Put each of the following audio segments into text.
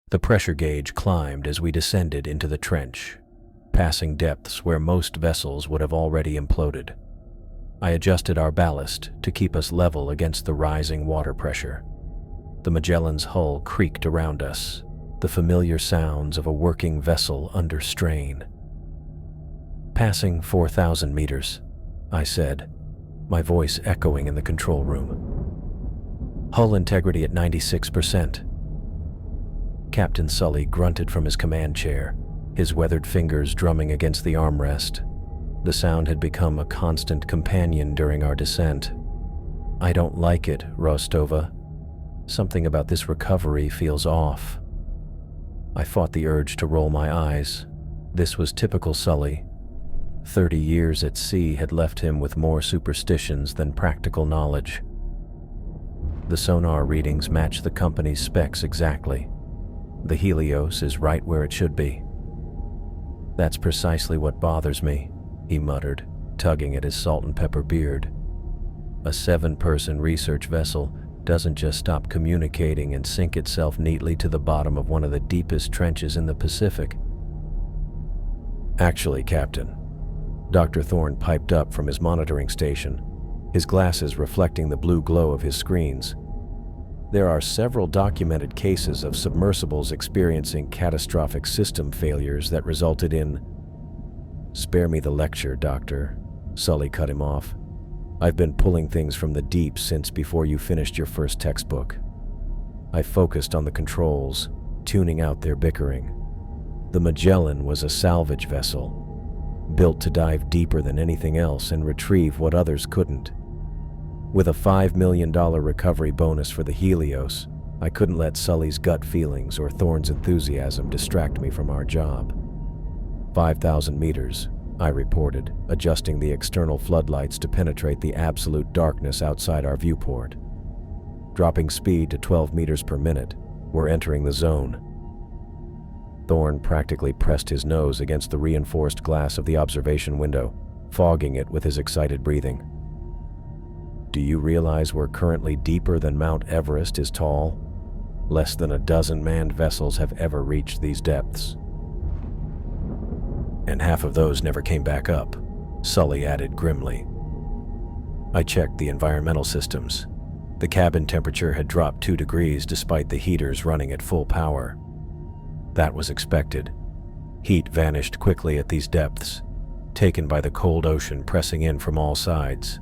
The pressure gauge climbed as we descended into the trench, passing depths where most vessels would have already imploded. I adjusted our ballast to keep us level against the rising water pressure. The Magellan's hull creaked around us, the familiar sounds of a working vessel under strain. "Passing 4,000 meters," I said, my voice echoing in the control room. "Hull integrity at 96%. Captain Sully grunted from his command chair, his weathered fingers drumming against the armrest. The sound had become a constant companion during our descent. "I don't like it, Rostova. Something about this recovery feels off." I fought the urge to roll my eyes. This was typical Sully. 30 years at sea had left him with more superstitions than practical knowledge. The sonar readings match the company's specs exactly. The Helios is right where it should be. "That's precisely what bothers me," he muttered, tugging at his salt and pepper beard. "A 7-person research vessel doesn't just stop communicating and sink itself neatly to the bottom of one of the deepest trenches in the Pacific." "Actually, Captain," Dr. Thorne piped up from his monitoring station, his glasses reflecting the blue glow of his screens, "there are several documented cases of submersibles experiencing catastrophic system failures that resulted in—" "Spare me the lecture, Doctor," Sully cut him off. "I've been pulling things from the deep since before you finished your first textbook. I focused on the controls, tuning out their bickering. The Magellan was a salvage vessel, built to dive deeper than anything else and retrieve what others couldn't. With a $5 million recovery bonus for the Helios, I couldn't let Sully's gut feelings or Thorne's enthusiasm distract me from our job. 5,000 meters, I reported, adjusting the external floodlights to penetrate the absolute darkness outside our viewport. Dropping speed to 12 meters per minute, we're entering the zone." Thorne practically pressed his nose against the reinforced glass of the observation window, fogging it with his excited breathing. "Do you realize we're currently deeper than Mount Everest is tall? Less than a dozen manned vessels have ever reached these depths. And half of those never came back up," Sully added grimly. I checked the environmental systems. The cabin temperature had dropped 2 degrees despite the heaters running at full power. That was expected. Heat vanished quickly at these depths, taken by the cold ocean pressing in from all sides.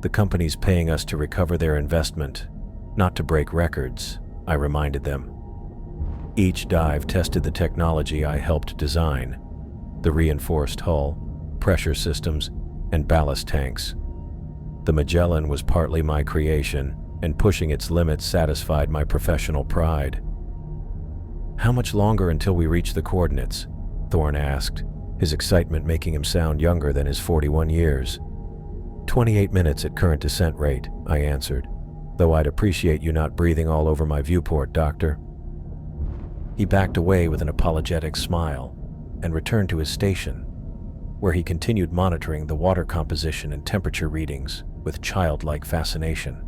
"The company's paying us to recover their investment, not to break records," I reminded them. Each dive tested the technology I helped design: the reinforced hull, pressure systems, and ballast tanks. The Magellan was partly my creation, and pushing its limits satisfied my professional pride. "How much longer until we reach the coordinates?" Thorne asked, his excitement making him sound younger than his 41 years. 28 minutes at current descent rate," I answered, "though I'd appreciate you not breathing all over my viewport, Doctor." He backed away with an apologetic smile and returned to his station, where he continued monitoring the water composition and temperature readings with childlike fascination.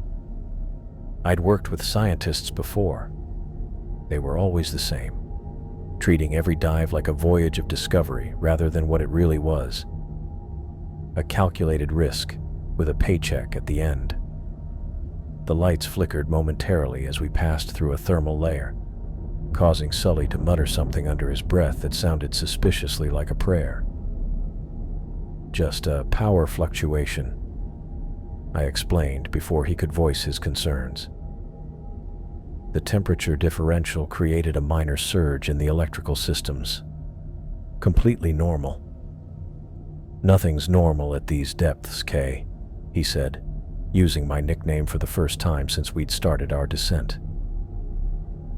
I'd worked with scientists before. They were always the same, treating every dive like a voyage of discovery rather than what it really was: a calculated risk with a paycheck at the end. The lights flickered momentarily as we passed through a thermal layer, causing Sully to mutter something under his breath that sounded suspiciously like a prayer. "Just a power fluctuation," I explained before he could voice his concerns. The temperature differential created a minor surge in the electrical systems. Completely normal. "Nothing's normal at these depths, Kay," he said, using my nickname for the first time since we'd started our descent.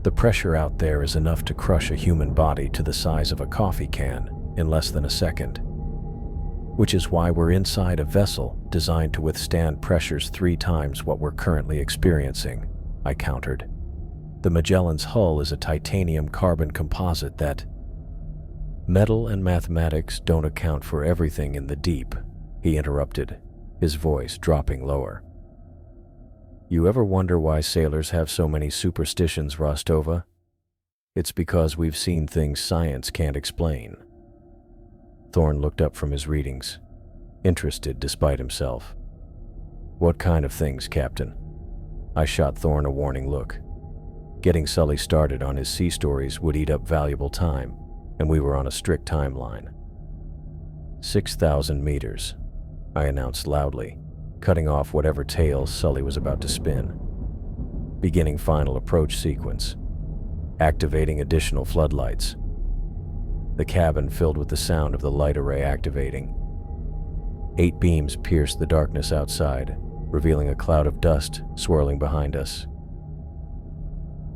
"The pressure out there is enough to crush a human body to the size of a coffee can in less than a second. Which is why we're inside a vessel designed to withstand pressures 3 times what we're currently experiencing," I countered. "The Magellan's hull is a titanium carbon composite that—" "Metal and mathematics don't account for everything in the deep," he interrupted, his voice dropping lower. "You ever wonder why sailors have so many superstitions, Rostova? It's because we've seen things science can't explain. Thorn looked up from his readings, interested despite himself. What kind of things, Captain? I shot Thorn a warning look. Getting Sully started on his sea stories would eat up valuable time, and we were on a strict timeline. 6,000 meters, I announced loudly, cutting off whatever tale Sully was about to spin. Beginning final approach sequence. Activating additional floodlights. The cabin filled with the sound of the light array activating. 8 beams pierced the darkness outside, revealing a cloud of dust swirling behind us.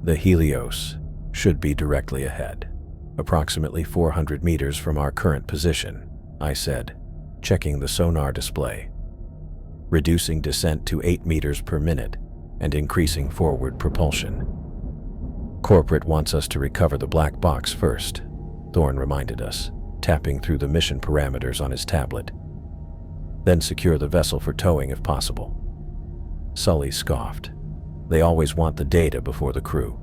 The Helios should be directly ahead, approximately 400 meters from our current position, I said, checking the sonar display. Reducing descent to 8 meters per minute and increasing forward propulsion. Corporate wants us to recover the black box first, Thorn reminded us, tapping through the mission parameters on his tablet. Then secure the vessel for towing if possible. Sully scoffed. They always want the data before the crew.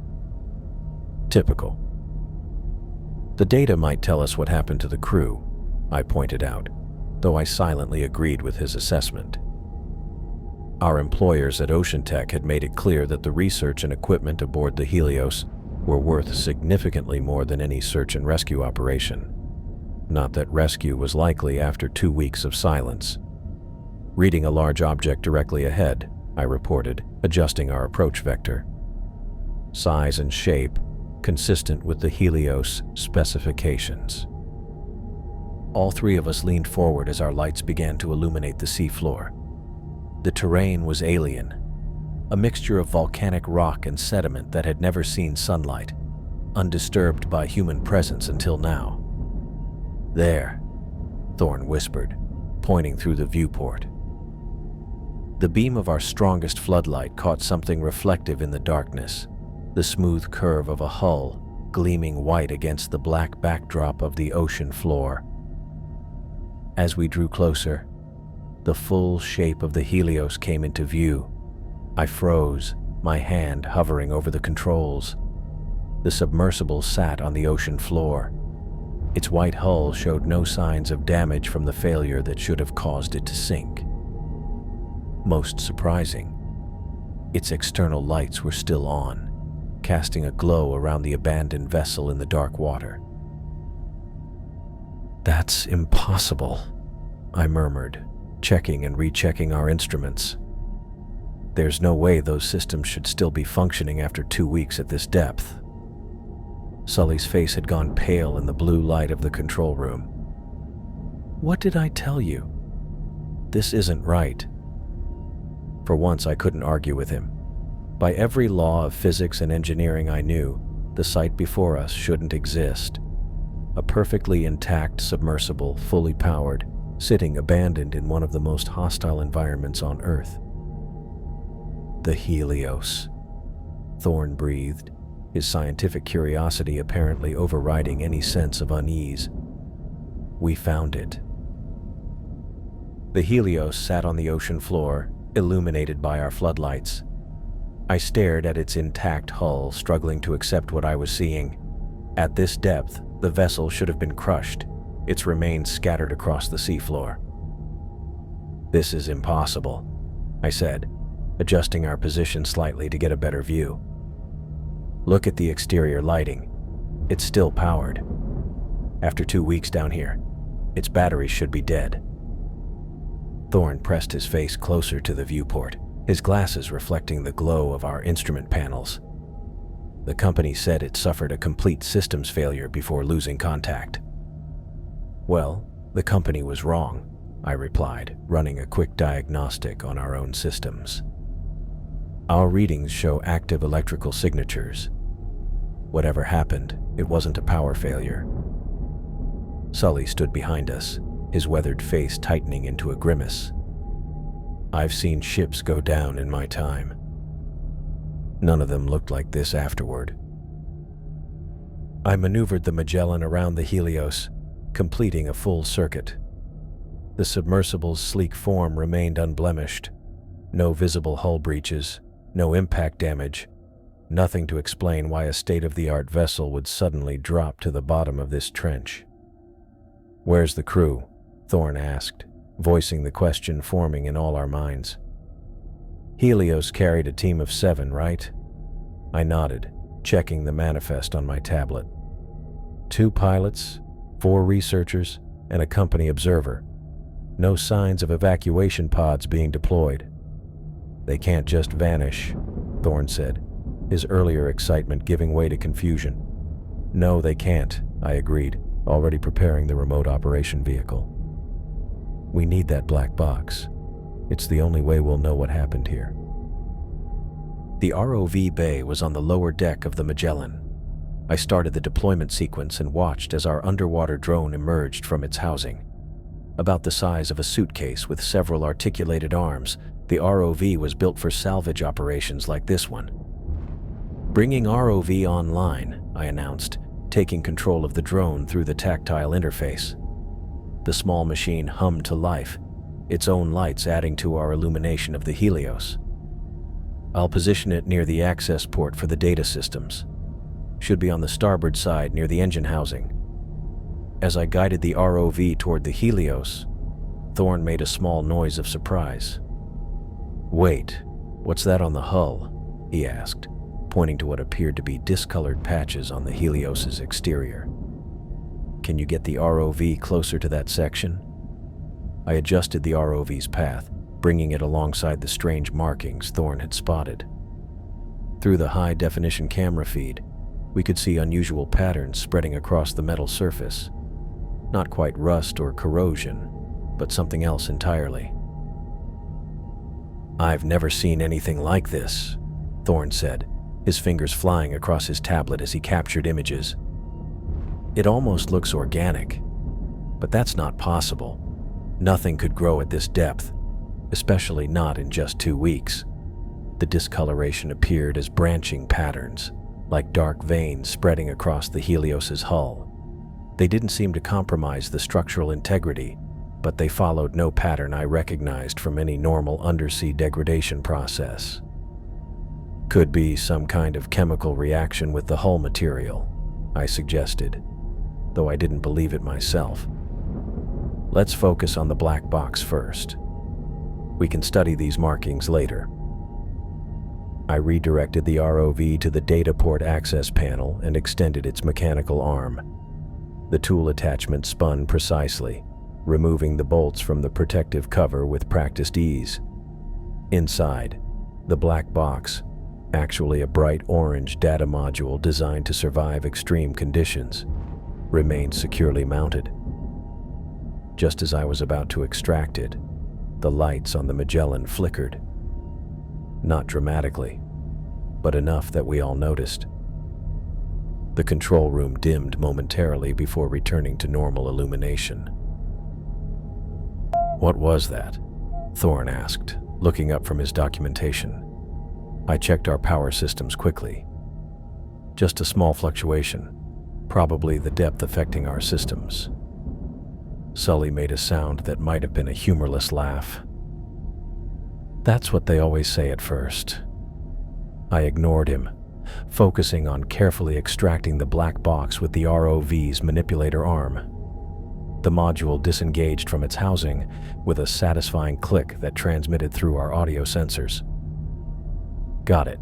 Typical. The data might tell us what happened to the crew, I pointed out, though I silently agreed with his assessment. Our employers at Ocean Tech had made it clear that the research and equipment aboard the Helios were worth significantly more than any search and rescue operation. Not that rescue was likely after 2 weeks of silence. Reading a large object directly ahead, I reported, adjusting our approach vector. Size and shape consistent with the Helios specifications. All 3 of us leaned forward as our lights began to illuminate the seafloor. The terrain was alien, a mixture of volcanic rock and sediment that had never seen sunlight, undisturbed by human presence until now. There, Thorn whispered, pointing through the viewport. The beam of our strongest floodlight caught something reflective in the darkness, the smooth curve of a hull gleaming white against the black backdrop of the ocean floor. As we drew closer, the full shape of the Helios came into view. I froze, my hand hovering over the controls. The submersible sat on the ocean floor. Its white hull showed no signs of damage from the failure that should have caused it to sink. Most surprising, its external lights were still on, casting a glow around the abandoned vessel in the dark water. "That's impossible," I murmured, checking and rechecking our instruments. "There's no way those systems should still be functioning after 2 weeks at this depth." Sully's face had gone pale in the blue light of the control room. "What did I tell you? This isn't right." For once, I couldn't argue with him. By every law of physics and engineering I knew, the site before us shouldn't exist. A perfectly intact submersible, fully powered, sitting abandoned in one of the most hostile environments on Earth. "The Helios," Thorn breathed, his scientific curiosity apparently overriding any sense of unease. "We found it." The Helios sat on the ocean floor, illuminated by our floodlights. I stared at its intact hull, struggling to accept what I was seeing. At this depth, the vessel should have been crushed, its remains scattered across the seafloor. "This is impossible," I said, adjusting our position slightly to get a better view. "Look at the exterior lighting. It's still powered. After 2 weeks down here, its batteries should be dead." Thorn pressed his face closer to the viewport, his glasses reflecting the glow of our instrument panels. "The company said it suffered a complete systems failure before losing contact." "Well, the company was wrong," I replied, running a quick diagnostic on our own systems. "Our readings show active electrical signatures. Whatever happened, it wasn't a power failure." Sully stood behind us, his weathered face tightening into a grimace. "I've seen ships go down in my time. None of them looked like this afterward." I maneuvered the Magellan around the Helios, completing a full circuit. The submersible's sleek form remained unblemished. No visible hull breaches, no impact damage, Nothing to explain why a state-of-the-art vessel would suddenly drop to the bottom of this trench. "Where's the crew?" Thorne asked, voicing the question forming in all our minds. "Helios carried a team of 7, right?" I nodded, checking the manifest on my tablet. 2 pilots, 4 researchers, and a company observer. No signs of evacuation pods being deployed. "They can't just vanish," Thorne said, his earlier excitement giving way to confusion. "No, they can't," I agreed, already preparing the remote operation vehicle. "We need that black box. It's the only way we'll know what happened here." The ROV bay was on the lower deck of the Magellan. I started the deployment sequence and watched as our underwater drone emerged from its housing. About the size of a suitcase with several articulated arms, the ROV was built for salvage operations like this one. "Bringing ROV online," I announced, taking control of the drone through the tactile interface. The small machine hummed to life, its own lights adding to our illumination of the Helios. "I'll position it near the access port for the data systems. Should be on the starboard side near the engine housing." As I guided the ROV toward the Helios, Thorne made a small noise of surprise. "Wait, what's that on the hull?" he asked, pointing to what appeared to be discolored patches on the Helios's exterior. "Can you get the ROV closer to that section?" I adjusted the ROV's path, bringing it alongside the strange markings Thorne had spotted. Through the high-definition camera feed, we could see unusual patterns spreading across the metal surface. Not quite rust or corrosion, but something else entirely. "I've never seen anything like this," Thorne said, his fingers flying across his tablet as he captured images. "It almost looks organic, but that's not possible. Nothing could grow at this depth, especially not in just 2 weeks." The discoloration appeared as branching patterns, like dark veins spreading across the Helios's hull. They didn't seem to compromise the structural integrity, but they followed no pattern I recognized from any normal undersea degradation process. "Could be some kind of chemical reaction with the hull material," I suggested, though I didn't believe it myself. "Let's focus on the black box first. We can study these markings later." I redirected the ROV to the data port access panel and extended its mechanical arm. The tool attachment spun precisely, removing the bolts from the protective cover with practiced ease. Inside, the black box, actually a bright orange data module designed to survive extreme conditions, remained securely mounted. Just as I was about to extract it, the lights on the Magellan flickered. Not dramatically, but enough that we all noticed. The control room dimmed momentarily before returning to normal illumination. "What was that?" Thorne asked, looking up from his documentation. I checked our power systems quickly. "Just a small fluctuation, probably the depth affecting our systems." Sully made a sound that might have been a humorless laugh. "That's what they always say at first." I ignored him, focusing on carefully extracting the black box with the ROV's manipulator arm. The module disengaged from its housing with a satisfying click that transmitted through our audio sensors. "Got it,"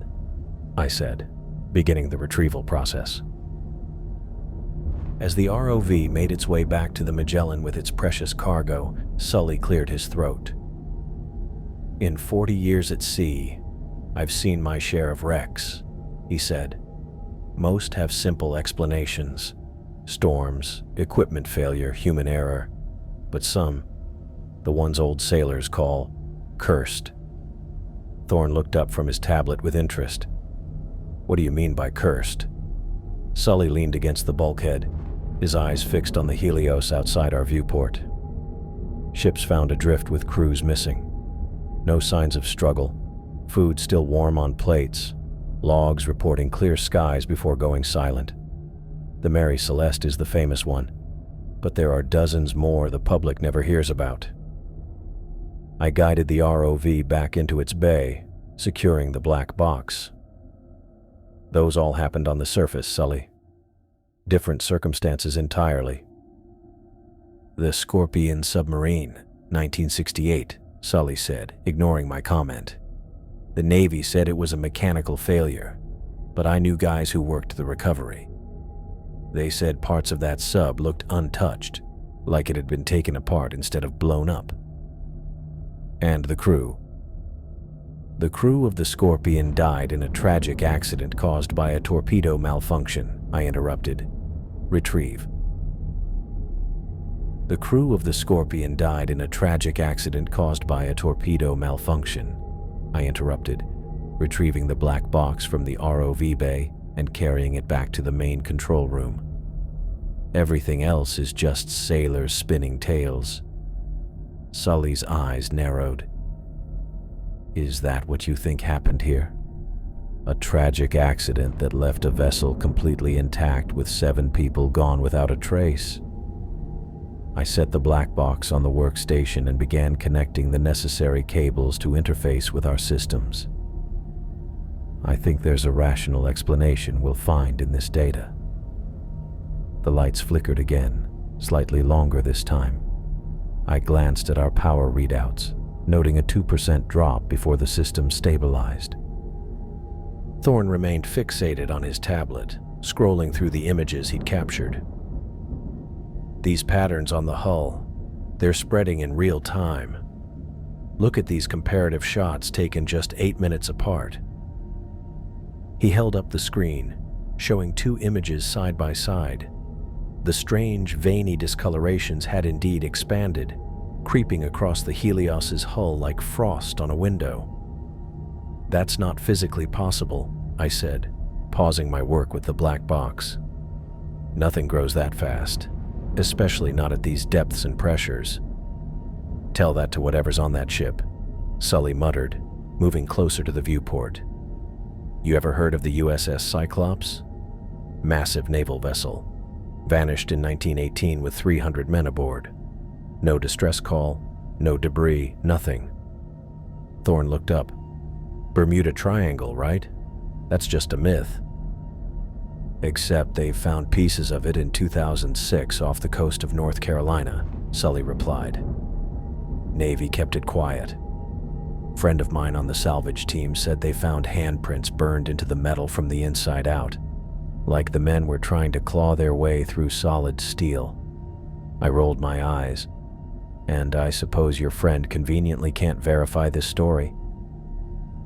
I said, beginning the retrieval process. As the ROV made its way back to the Magellan with its precious cargo, Sully cleared his throat. "In 40 years at sea, I've seen my share of wrecks," he said. "Most have simple explanations: storms, equipment failure, human error. But some, the ones old sailors call cursed." Thorne looked up from his tablet with interest. "What do you mean by cursed?" Sully leaned against the bulkhead, his eyes fixed on the Helios outside our viewport. Ships found adrift with crews missing. No signs of struggle, food still warm on plates, logs reporting clear skies before going silent. The Mary Celeste is the famous one, but there are dozens more the public never hears about. I guided the ROV back into its bay, securing the black box. Those all happened on the surface, Sully. Different circumstances entirely. The Scorpion submarine, 1968, Sully said, ignoring my comment. The Navy said it was a mechanical failure, but I knew guys who worked the recovery. They said parts of that sub looked untouched, like it had been taken apart instead of blown up. And the crew? The crew of the Scorpion died in a tragic accident caused by a torpedo malfunction, I interrupted. Retrieve. The crew of the Scorpion died in a tragic accident caused by a torpedo malfunction, I interrupted, retrieving the black box from the ROV bay and carrying it back to the main control room. Everything else is just sailors spinning tales. Sully's eyes narrowed. Is that what you think happened here? A tragic accident that left a vessel completely intact with 7 people gone without a trace. I set the black box on the workstation and began connecting the necessary cables to interface with our systems. I think there's a rational explanation we'll find in this data. The lights flickered again, slightly longer this time. I glanced at our power readouts, noting a 2% drop before the system stabilized. Thorne remained fixated on his tablet, scrolling through the images he'd captured. These patterns on the hull, they're spreading in real time. Look at these comparative shots taken just 8 minutes apart. He held up the screen, showing 2 images side by side. The strange, veiny discolorations had indeed expanded, creeping across the Helios's hull like frost on a window. That's not physically possible, I said, pausing my work with the black box. Nothing grows that fast, especially not at these depths and pressures. Tell that to whatever's on that ship, Sully muttered, moving closer to the viewport. You ever heard of the USS Cyclops? Massive naval vessel. Vanished in 1918 with 300 men aboard. No distress call, no debris, nothing. Thorne looked up. Bermuda Triangle, right? That's just a myth. Except they found pieces of it in 2006 off the coast of North Carolina, Sully replied. Navy kept it quiet. Friend of mine on the salvage team said they found handprints burned into the metal from the inside out, like the men were trying to claw their way through solid steel. I rolled my eyes. And I suppose your friend conveniently can't verify this story?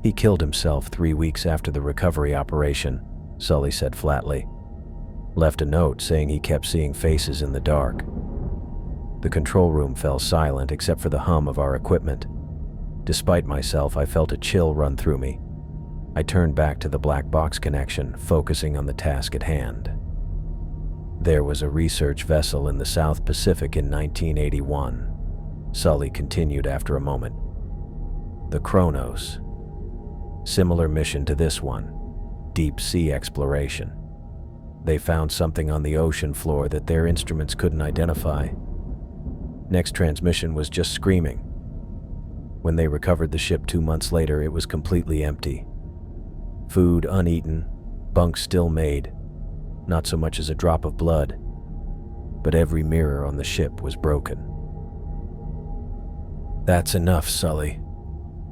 He killed himself 3 weeks after the recovery operation, Sully said flatly. Left a note saying he kept seeing faces in the dark. The control room fell silent except for the hum of our equipment. Despite myself, I felt a chill run through me. I turned back to the black box connection, focusing on the task at hand. There was a research vessel in the South Pacific in 1981. Sully continued after a moment. The Kronos. Similar mission to this one. Deep sea exploration. They found something on the ocean floor that their instruments couldn't identify. Next transmission was just screaming. When they recovered the ship 2 months later, it was completely empty. Food uneaten, bunk still made, not so much as a drop of blood, but every mirror on the ship was broken. That's enough, Sully,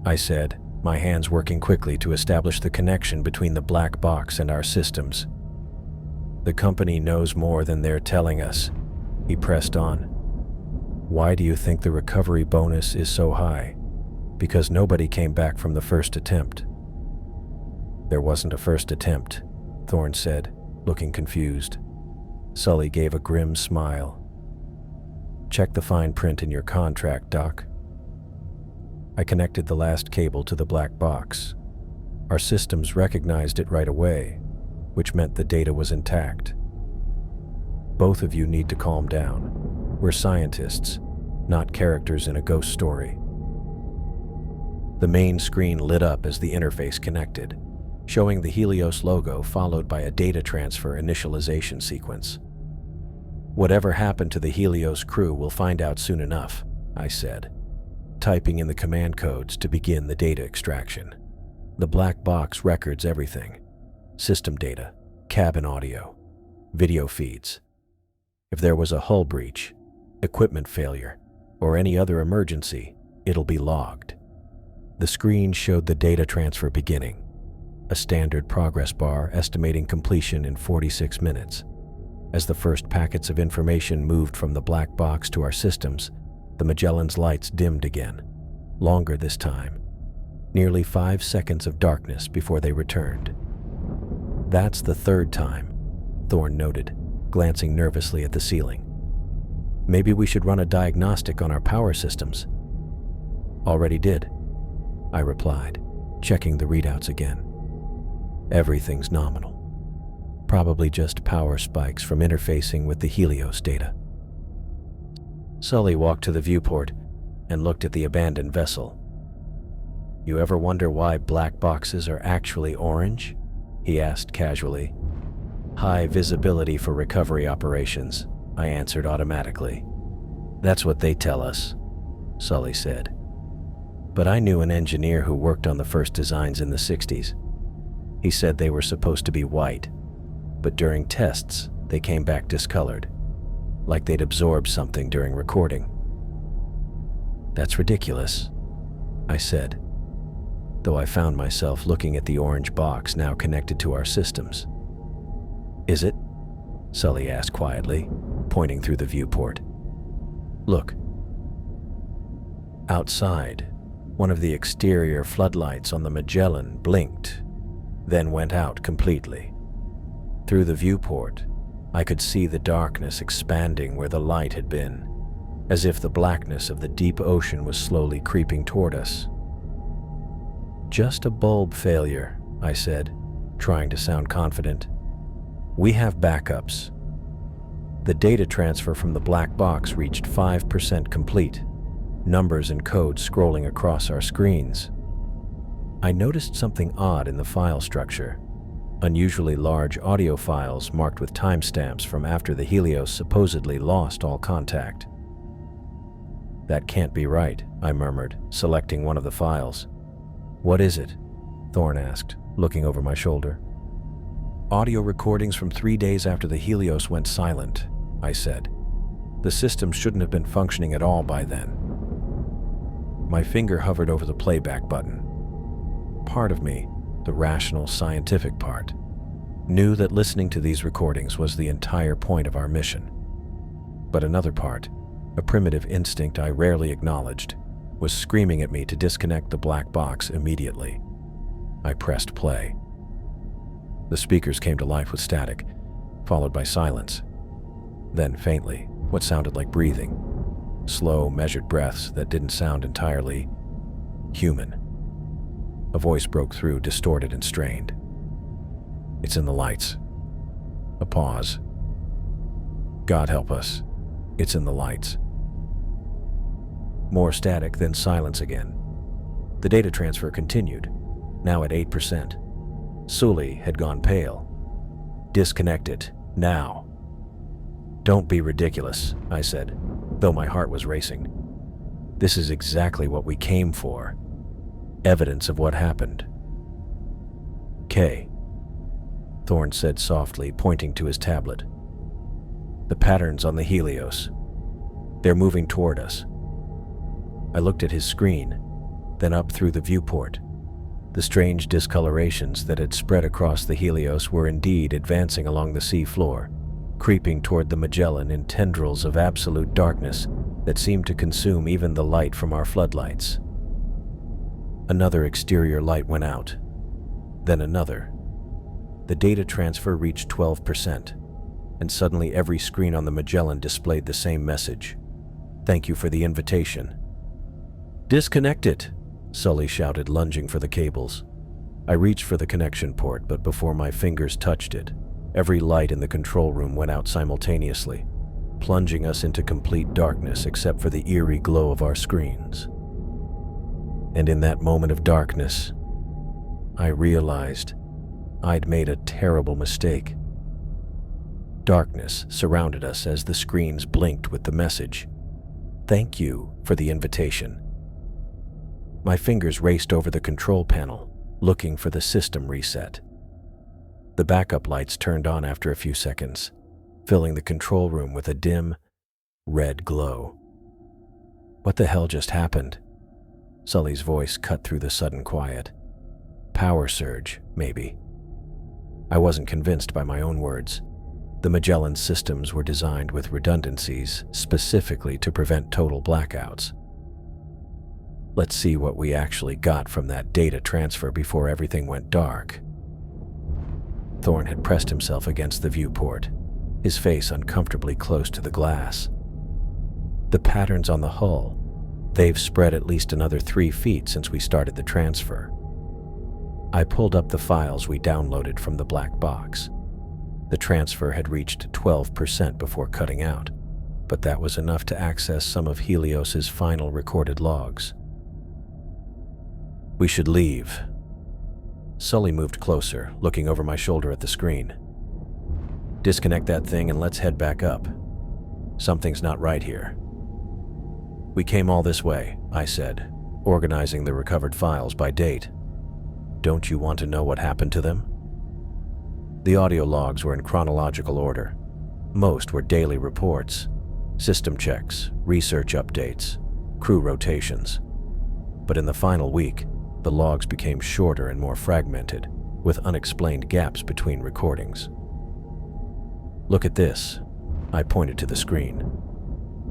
I said, my hands working quickly to establish the connection between the black box and our systems. The company knows more than they're telling us, he pressed on. Why do you think the recovery bonus is so high? Because nobody came back from the first attempt. There wasn't a first attempt, Thorne said, looking confused. Sully gave a grim smile. Check the fine print in your contract, Doc. I connected the last cable to the black box. Our systems recognized it right away, which meant the data was intact. Both of you need to calm down. We're scientists, not characters in a ghost story. The main screen lit up as the interface connected, showing the Helios logo followed by a data transfer initialization sequence. Whatever happened to the Helios crew, we'll find out soon enough, I said, typing in the command codes to begin the data extraction. The black box records everything. system data, cabin audio, video feeds. If there was a hull breach, equipment failure, or any other emergency, it'll be logged. The screen showed the data transfer beginning, a standard progress bar estimating completion in 46 minutes. As the first packets of information moved from the black box to our systems, the Magellan's lights dimmed again, longer this time, nearly 5 seconds of darkness before they returned. That's the third time, Thorne noted, glancing nervously at the ceiling. Maybe we should run a diagnostic on our power systems. Already did, I replied, checking the readouts again. Everything's nominal. Probably just power spikes from interfacing with the Helios data. Sully walked to the viewport and looked at the abandoned vessel. You ever wonder why black boxes are actually orange? He asked casually. High visibility for recovery operations, I answered automatically. That's what they tell us, Sully said. But I knew an engineer who worked on the first designs in the 60s. He said they were supposed to be white, but during tests, they came back discolored, like they'd absorbed something during recording. That's ridiculous, I said, though I found myself looking at the orange box now connected to our systems. Is it? Sully asked quietly, pointing through the viewport. Look. Outside, one of the exterior floodlights on the Magellan blinked, then went out completely. Through the viewport, I could see the darkness expanding where the light had been, as if the blackness of the deep ocean was slowly creeping toward us. Just a bulb failure, I said, trying to sound confident. We have backups. The data transfer from the black box reached 5% complete, numbers and codes scrolling across our screens. I noticed something odd in the file structure. Unusually large audio files marked with timestamps from after the Helios supposedly lost all contact. That can't be right, I murmured, selecting one of the files. What is it? Thorne asked, looking over my shoulder. Audio recordings from 3 days after the Helios went silent, I said. The system shouldn't have been functioning at all by then. My finger hovered over the playback button. Part of me, the rational, scientific part, knew that listening to these recordings was the entire point of our mission. But another part, a primitive instinct I rarely acknowledged, was screaming at me to disconnect the black box immediately. I pressed play. The speakers came to life with static, followed by silence. Then faintly, what sounded like breathing. Slow, measured breaths that didn't sound entirely human. A voice broke through, distorted and strained. It's in the lights. A pause. God help us. It's in the lights. More static, then silence again. The data transfer continued, now at 8%. Sully had gone pale. Disconnect it, now. Don't be ridiculous, I said, though my heart was racing. This is exactly what we came for. Evidence of what happened. K. Thorne said softly, pointing to his tablet. The patterns on the Helios. They're moving toward us. I looked at his screen, then up through the viewport. The strange discolorations that had spread across the Helios were indeed advancing along the sea floor, creeping toward the Magellan in tendrils of absolute darkness that seemed to consume even the light from our floodlights. Another exterior light went out, then another. The data transfer reached 12%, and suddenly every screen on the Magellan displayed the same message. Thank you for the invitation. Disconnect it, Sully shouted, lunging for the cables. I reached for the connection port, but before my fingers touched it, every light in the control room went out simultaneously, plunging us into complete darkness except for the eerie glow of our screens. And in that moment of darkness, I realized I'd made a terrible mistake. Darkness surrounded us as the screens blinked with the message, "Thank you for the invitation." My fingers raced over the control panel, looking for the system reset. The backup lights turned on after a few seconds, filling the control room with a dim, red glow. What the hell just happened? Sully's voice cut through the sudden quiet. Power surge, maybe. I wasn't convinced by my own words. The Magellan systems were designed with redundancies specifically to prevent total blackouts. Let's see what we actually got from that data transfer before everything went dark. Thorne had pressed himself against the viewport, his face uncomfortably close to the glass. The patterns on the hull, they've spread at least another 3 feet since we started the transfer. I pulled up the files we downloaded from the black box. The transfer had reached 12% before cutting out, but that was enough to access some of Helios's final recorded logs. We should leave. Sully moved closer, looking over my shoulder at the screen. Disconnect that thing and let's head back up. Something's not right here. We came all this way, I said, organizing the recovered files by date. Don't you want to know what happened to them? The audio logs were in chronological order. Most were daily reports, system checks, research updates, crew rotations. But in the final week, the logs became shorter and more fragmented, with unexplained gaps between recordings. Look at this. I pointed to the screen.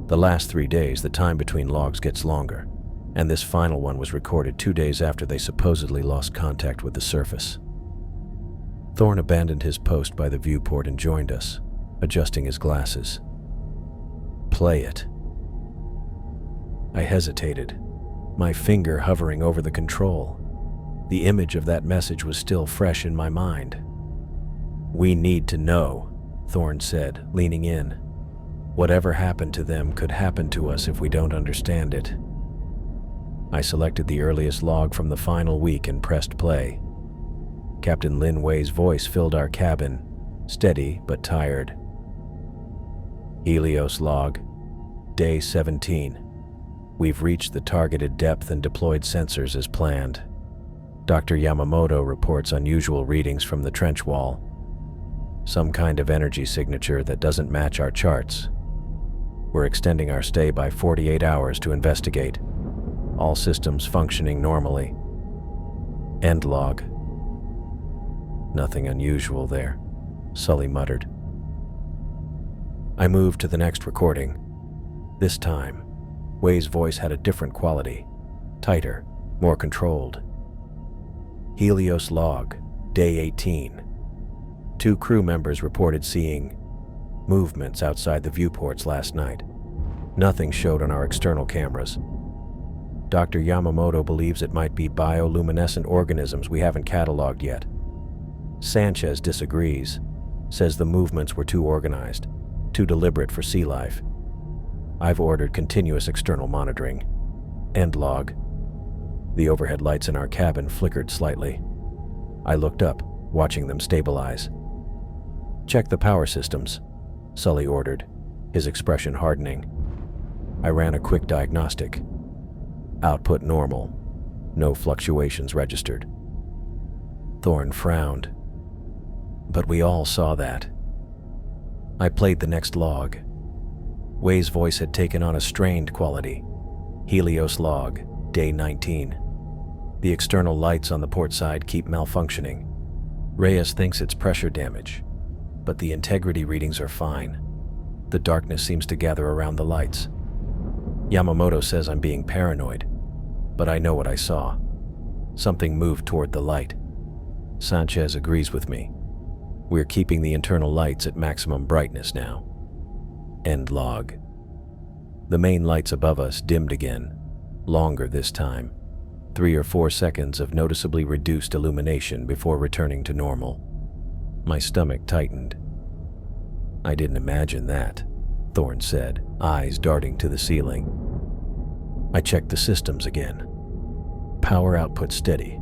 The last 3 days, the time between logs gets longer, and this final one was recorded 2 days after they supposedly lost contact with the surface. Thorne abandoned his post by the viewport and joined us, adjusting his glasses. Play it. I hesitated, my finger hovering over the control. The image of that message was still fresh in my mind. We need to know, Thorne said, leaning in. Whatever happened to them could happen to us if we don't understand it. I selected the earliest log from the final week and pressed play. Captain Lin Wei's voice filled our cabin, steady but tired. Helios log, day 17. We've reached the targeted depth and deployed sensors as planned. Dr. Yamamoto reports unusual readings from the trench wall. Some kind of energy signature that doesn't match our charts. We're extending our stay by 48 hours to investigate. All systems functioning normally. End log. Nothing unusual there, Sully muttered. I moved to the next recording. This time, Wei's voice had a different quality, tighter, more controlled. Helios log, day 18. 2 crew members reported seeing movements outside the viewports last night. Nothing showed on our external cameras. Dr. Yamamoto believes it might be bioluminescent organisms we haven't cataloged yet. Sanchez disagrees, says the movements were too organized, too deliberate for sea life. I've ordered continuous external monitoring. End log. The overhead lights in our cabin flickered slightly. I looked up, watching them stabilize. Check the power systems, Sully ordered, his expression hardening. I ran a quick diagnostic. Output normal. No fluctuations registered. Thorne frowned. But we all saw that. I played the next log. Wei's voice had taken on a strained quality. Helios log, day 19. The external lights on the port side keep malfunctioning. Reyes thinks it's pressure damage, but the integrity readings are fine. The darkness seems to gather around the lights. Yamamoto says I'm being paranoid, but I know what I saw. Something moved toward the light. Sanchez agrees with me. We're keeping the internal lights at maximum brightness now. End log. The main lights above us dimmed again, longer this time. 3 or 4 seconds of noticeably reduced illumination before returning to normal. My stomach tightened. I didn't imagine that, Thorne said, eyes darting to the ceiling. I checked the systems again. Power output steady,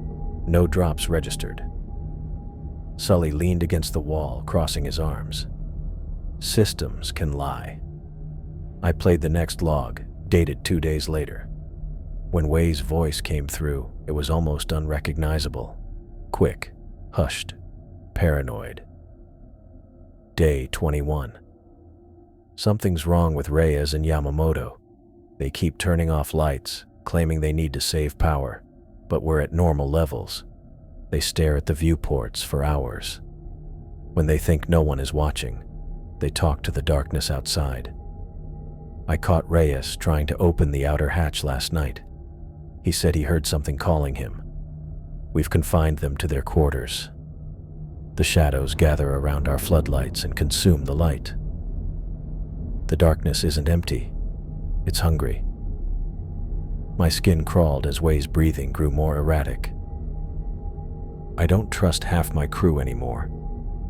no drops registered. Sully leaned against the wall, crossing his arms. Systems can lie. I played the next log, dated 2 days later. When Wei's voice came through, it was almost unrecognizable. Quick, hushed, paranoid. Day 21. Something's wrong with Reyes and Yamamoto. They keep turning off lights, claiming they need to save power, but we're at normal levels. They stare at the viewports for hours. When they think no one is watching, they talk to the darkness outside. I caught Reyes trying to open the outer hatch last night. He said he heard something calling him. We've confined them to their quarters. The shadows gather around our floodlights and consume the light. The darkness isn't empty. It's hungry. My skin crawled as Wei's breathing grew more erratic. I don't trust half my crew anymore.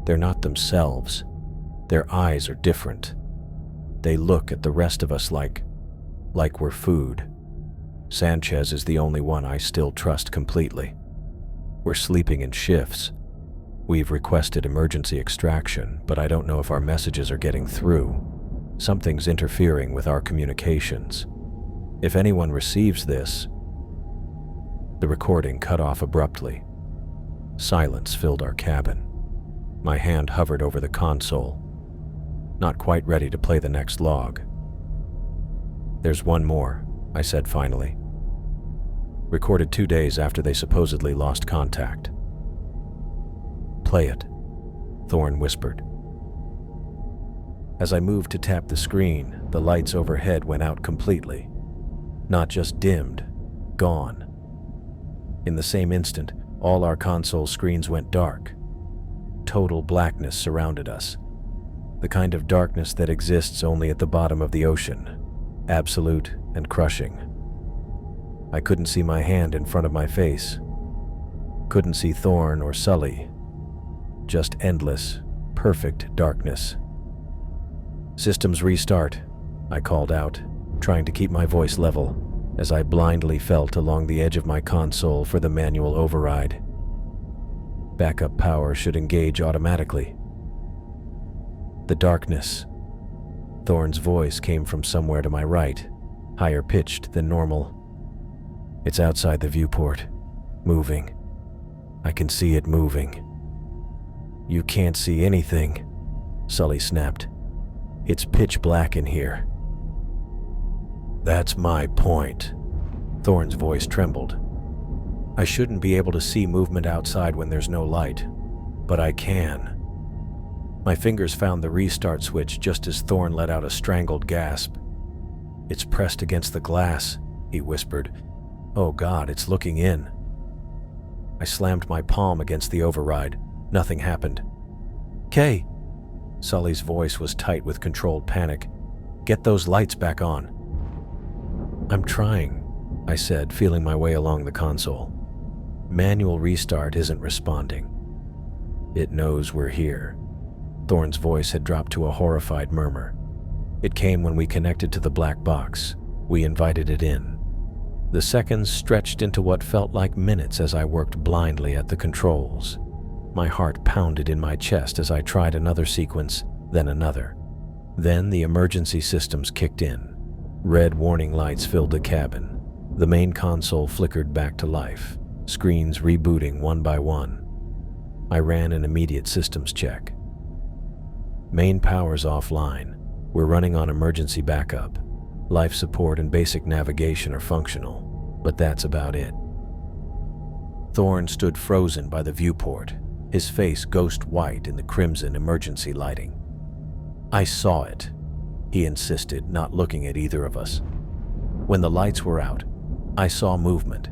They're not themselves. Their eyes are different. They look at the rest of us like we're food. Sanchez is the only one I still trust completely. We're sleeping in shifts. We've requested emergency extraction, but I don't know if our messages are getting through. Something's interfering with our communications. If anyone receives this... The recording cut off abruptly. Silence filled our cabin. My hand hovered over the console, not quite ready to play the next log. "There's one more," I said finally. "Recorded 2 days after they supposedly lost contact." "Play it," Thorne whispered. As I moved to tap the screen, the lights overhead went out completely. Not just dimmed, gone. In the same instant, all our console screens went dark. Total blackness surrounded us. The kind of darkness that exists only at the bottom of the ocean. Absolute and crushing. I couldn't see my hand in front of my face. Couldn't see Thorne or Sully. Just endless, perfect darkness. "Systems restart," I called out, trying to keep my voice level, as I blindly felt along the edge of my console for the manual override. Backup power should engage automatically. The darkness. Thorne's voice came from somewhere to my right, higher pitched than normal. "It's outside the viewport, moving. I can see it moving." "You can't see anything," Sully snapped. "It's pitch black in here." "That's my point." Thorne's voice trembled. "I shouldn't be able to see movement outside when there's no light, but I can." My fingers found the restart switch just as Thorne let out a strangled gasp. "It's pressed against the glass," he whispered. "Oh God, it's looking in." I slammed my palm against the override. Nothing happened. "Kay!" Sully's voice was tight with controlled panic. "Get those lights back on." "I'm trying," I said, feeling my way along the console. "Manual restart isn't responding." "It knows we're here." Thorne's voice had dropped to a horrified murmur. "It came when we connected to the black box. We invited it in." The seconds stretched into what felt like minutes as I worked blindly at the controls. My heart pounded in my chest as I tried another sequence, then another. Then the emergency systems kicked in. Red warning lights filled the cabin. The main console flickered back to life, screens rebooting one by one. I ran an immediate systems check. "Main power's offline. We're running on emergency backup. Life support and basic navigation are functional, but that's about it." Thorne stood frozen by the viewport, his face ghost white in the crimson emergency lighting. "I saw it," he insisted, not looking at either of us. "When the lights were out, I saw movement.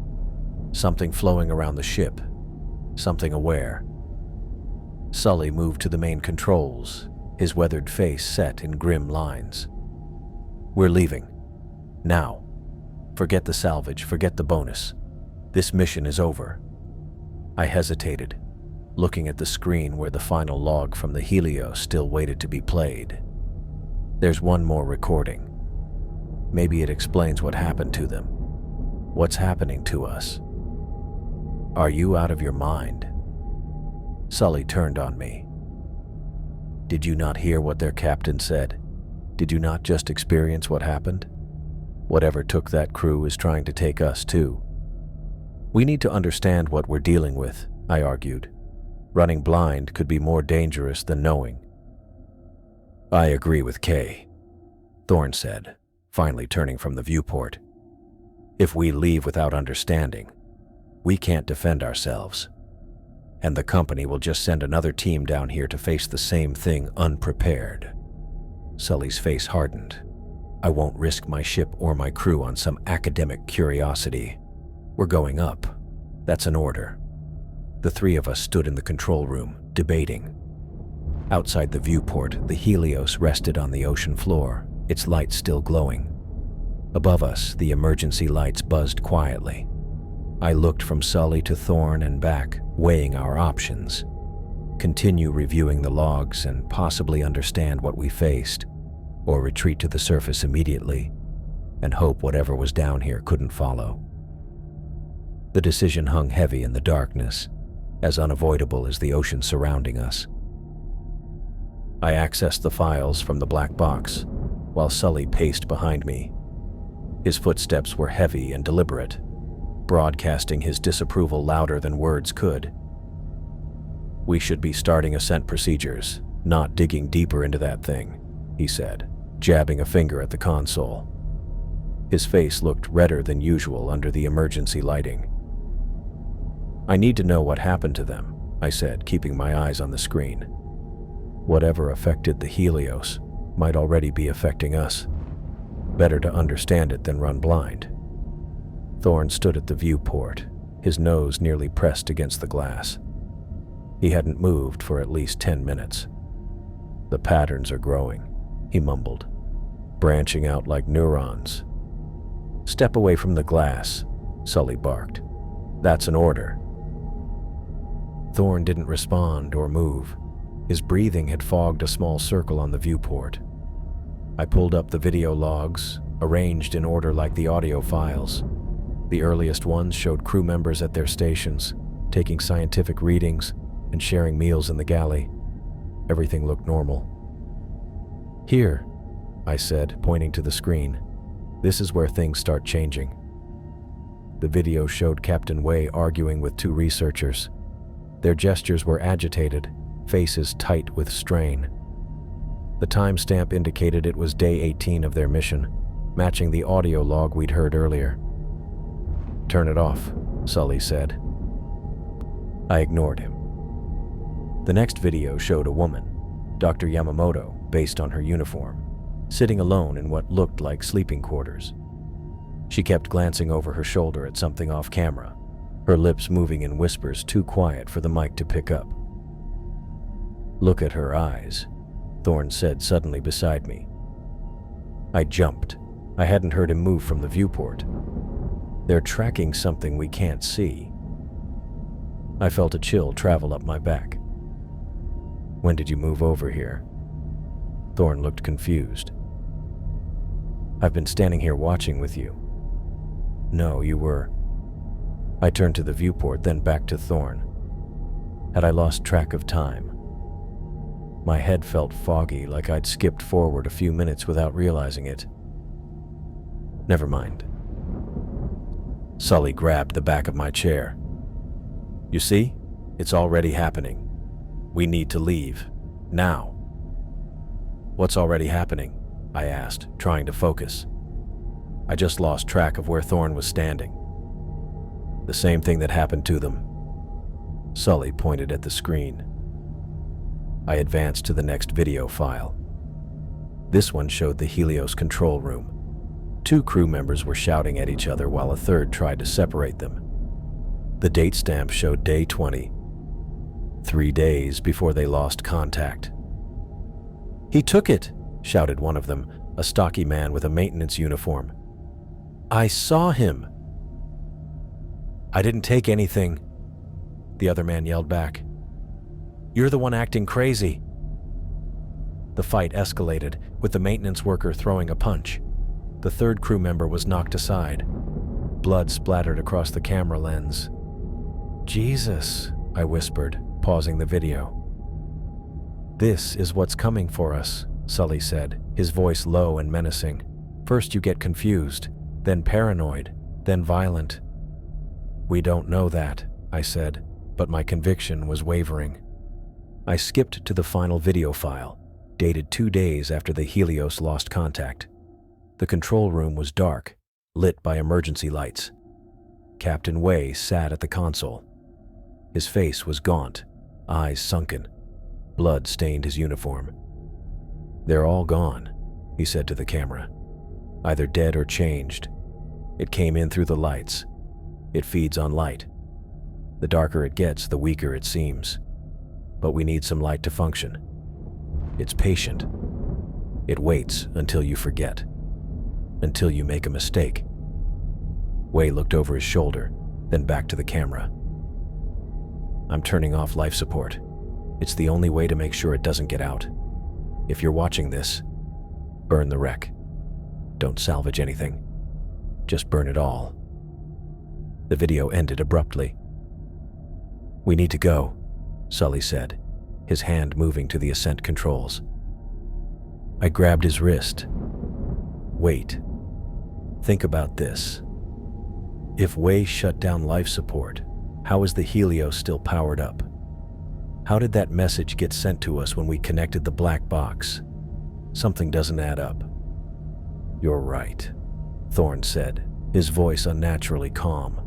Something flowing around the ship. Something aware." Sully moved to the main controls, his weathered face set in grim lines. "We're leaving. Now. Forget the salvage, forget the bonus. This mission is over." I hesitated, looking at the screen where the final log from the Helio still waited to be played. There's one more recording. Maybe it explains what happened to them. What's happening to us? "Are you out of your mind?" Sully turned on me. "Did you not hear what their captain said? Did you not just experience what happened? Whatever took that crew is trying to take us too. We need to understand what we're dealing with," I argued. Running blind could be more dangerous than knowing. I agree with Kay, Thorne said, finally turning from the viewport. If we leave without understanding, we can't defend ourselves. And the company will just send another team down here to face the same thing unprepared. Sully's face hardened. I won't risk my ship or my crew on some academic curiosity. We're going up. That's an order. The three of us stood in the control room, debating. Outside the viewport, the Helios rested on the ocean floor, its lights still glowing. Above us, the emergency lights buzzed quietly. I looked from Sully to Thorne and back, weighing our options. Continue reviewing the logs and possibly understand what we faced, or retreat to the surface immediately and hope whatever was down here couldn't follow. The decision hung heavy in the darkness, as unavoidable as the ocean surrounding us. I accessed the files from the black box, while Sully paced behind me. His footsteps were heavy and deliberate, broadcasting his disapproval louder than words could. We should be starting ascent procedures, not digging deeper into that thing, he said, jabbing a finger at the console. His face looked redder than usual under the emergency lighting. I need to know what happened to them, I said, keeping my eyes on the screen. Whatever affected the Helios might already be affecting us. Better to understand it than run blind. Thorne stood at the viewport, his nose nearly pressed against the glass. He hadn't moved for at least 10 minutes. The patterns are growing, he mumbled, branching out like neurons. Step away from the glass, Sully barked. That's an order. Thorne didn't respond or move. His breathing had fogged a small circle on the viewport. I pulled up the video logs, arranged in order like the audio files. The earliest ones showed crew members at their stations, taking scientific readings and sharing meals in the galley. Everything looked normal. Here, I said, pointing to the screen. This is where things start changing. The video showed Captain Wei arguing with two researchers. Their gestures were agitated, faces tight with strain. The timestamp indicated it was day 18 of their mission, matching the audio log we'd heard earlier. Turn it off, Sully said. I ignored him. The next video showed a woman, Dr. Yamamoto, based on her uniform, sitting alone in what looked like sleeping quarters. She kept glancing over her shoulder at something off camera, her lips moving in whispers too quiet for the mic to pick up. Look at her eyes, Thorne said suddenly beside me. I jumped. I hadn't heard him move from the viewport. They're tracking something we can't see. I felt a chill travel up my back. When did you move over here? Thorne looked confused. I've been standing here watching with you. No, you were. I turned to the viewport, then back to Thorne. Had I lost track of time? My head felt foggy, like I'd skipped forward a few minutes without realizing it. Never mind. Sully grabbed the back of my chair. You see? It's already happening. We need to leave. Now. What's already happening? I asked, trying to focus. I just lost track of where Thorne was standing. The same thing that happened to them. Sully pointed at the screen. I advanced to the next video file. This one showed the Helios control room. Two crew members were shouting at each other while a third tried to separate them. The date stamp showed day 20, 3 days before they lost contact. He took it, shouted one of them, a stocky man with a maintenance uniform. I saw him. I didn't take anything, the other man yelled back. You're the one acting crazy. The fight escalated, with the maintenance worker throwing a punch. The third crew member was knocked aside. Blood splattered across the camera lens. Jesus, I whispered, pausing the video. This is what's coming for us, Sully said, his voice low and menacing. First you get confused, then paranoid, then violent. We don't know that, I said, but my conviction was wavering. I skipped to the final video file, dated 2 days after the Helios lost contact. The control room was dark, lit by emergency lights. Captain Wei sat at the console. His face was gaunt, eyes sunken. Blood stained his uniform. "They're all gone," he said to the camera. "Either dead or changed. It came in through the lights. It feeds on light. The darker it gets, the weaker it seems. But we need some light to function. It's patient. It waits until you forget. Until you make a mistake." Wei looked over his shoulder, then back to the camera. "I'm turning off life support. It's the only way to make sure it doesn't get out. If you're watching this, burn the wreck. Don't salvage anything. Just burn it all." The video ended abruptly. "We need to go," Sully said, his hand moving to the ascent controls. I grabbed his wrist. "Wait. Think about this. If Wei shut down life support, how is the Helios still powered up? How did that message get sent to us when we connected the black box? Something doesn't add up." "You're right," Thorne said, his voice unnaturally calm.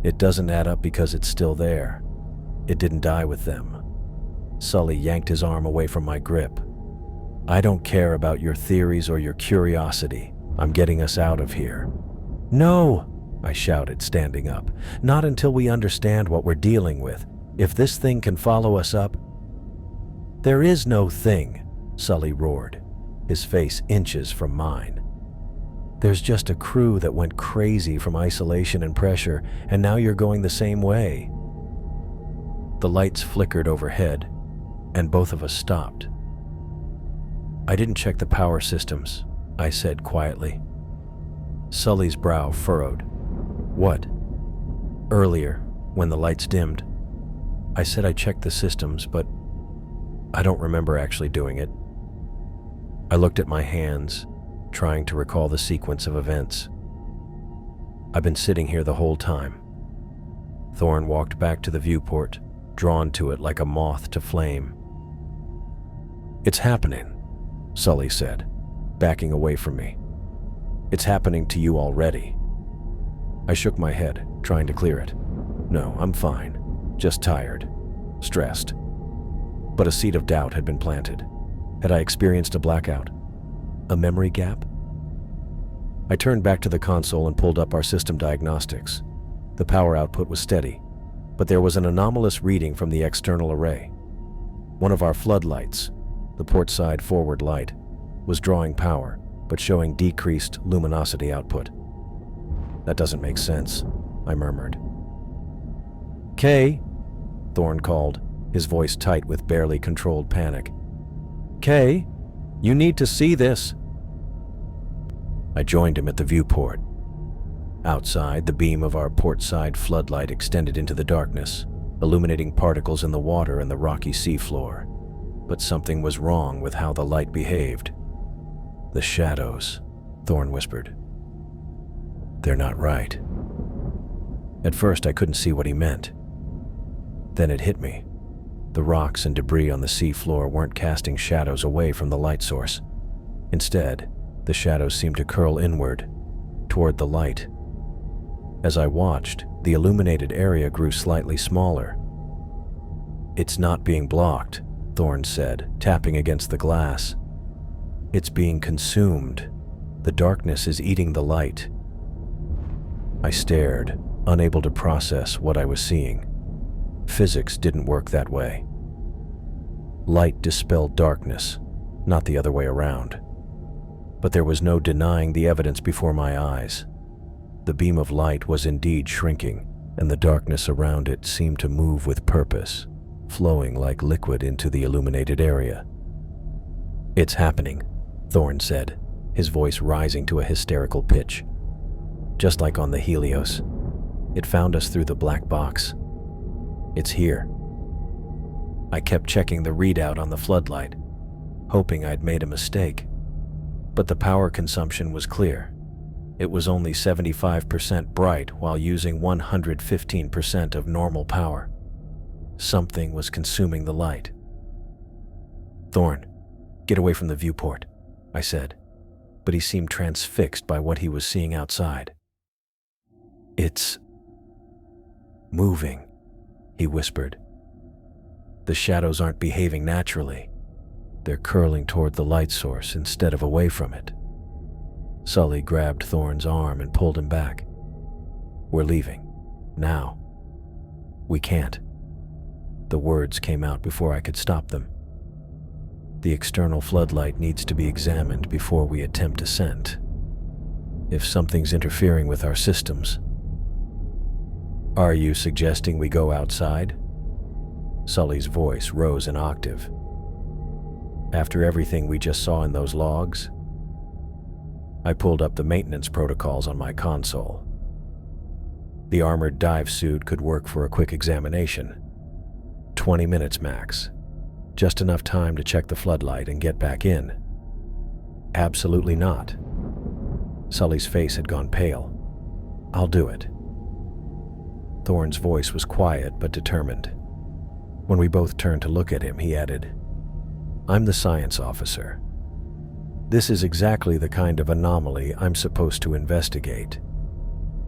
"It doesn't add up because it's still there. It didn't die with them." Sully yanked his arm away from my grip. "I don't care about your theories or your curiosity. I'm getting us out of here." "No!" I shouted, standing up. "Not until we understand what we're dealing with. If this thing can follow us up—" "There is no thing," Sully roared, his face inches from mine. "There's just a crew that went crazy from isolation and pressure, and now you're going the same way." The lights flickered overhead, and both of us stopped. "I didn't check the power systems," I said quietly. Sully's brow furrowed. "What?" "Earlier, when the lights dimmed. I said I checked the systems, but I don't remember actually doing it." I looked at my hands, trying to recall the sequence of events. "I've been sitting here the whole time." Thorne walked back to the viewport, drawn to it like a moth to flame. "It's happening," Sully said, backing away from me. "It's happening to you already." I shook my head, trying to clear it. "No, I'm fine. Just tired. Stressed." But a seed of doubt had been planted. Had I experienced a blackout? A memory gap? I turned back to the console and pulled up our system diagnostics. The power output was steady, but there was an anomalous reading from the external array. One of our floodlights, the port side forward light, was drawing power, but showing decreased luminosity output. "That doesn't make sense," I murmured. "Kay," Thorne called, his voice tight with barely controlled panic. "Kay, you need to see this." I joined him at the viewport. Outside, the beam of our port side floodlight extended into the darkness, illuminating particles in the water and the rocky seafloor. But something was wrong with how the light behaved. "The shadows," Thorne whispered. "They're not right." At first, I couldn't see what he meant. Then it hit me. The rocks and debris on the seafloor weren't casting shadows away from the light source. Instead, the shadows seemed to curl inward, toward the light. As I watched, the illuminated area grew slightly smaller. "It's not being blocked," Thorne said, tapping against the glass. "It's being consumed. The darkness is eating the light." I stared, unable to process what I was seeing. Physics didn't work that way. Light dispelled darkness, not the other way around. But there was no denying the evidence before my eyes. The beam of light was indeed shrinking, and the darkness around it seemed to move with purpose, flowing like liquid into the illuminated area. "It's happening," Thorne said, his voice rising to a hysterical pitch. "Just like on the Helios. It found us through the black box. It's here." I kept checking the readout on the floodlight, hoping I'd made a mistake. But the power consumption was clear. It was only 75% bright while using 115% of normal power. Something was consuming the light. "Thorn, get away from the viewport," I said, but he seemed transfixed by what he was seeing outside. "It's moving," he whispered. "The shadows aren't behaving naturally. They're curling toward the light source instead of away from it." Sully grabbed Thorn's arm and pulled him back. "We're leaving. Now." "We can't." The words came out before I could stop them. "The external floodlight needs to be examined before we attempt ascent. If something's interfering with our systems." "Are you suggesting we go outside?" Sully's voice rose an octave. "After everything we just saw in those logs?" I pulled up the maintenance protocols on my console. The armored dive suit could work for a quick examination. 20 minutes max. Just enough time to check the floodlight and get back in. "Absolutely not." Sully's face had gone pale. "I'll do it." Thorn's voice was quiet but determined. When we both turned to look at him, he added, "I'm the science officer. This is exactly the kind of anomaly I'm supposed to investigate.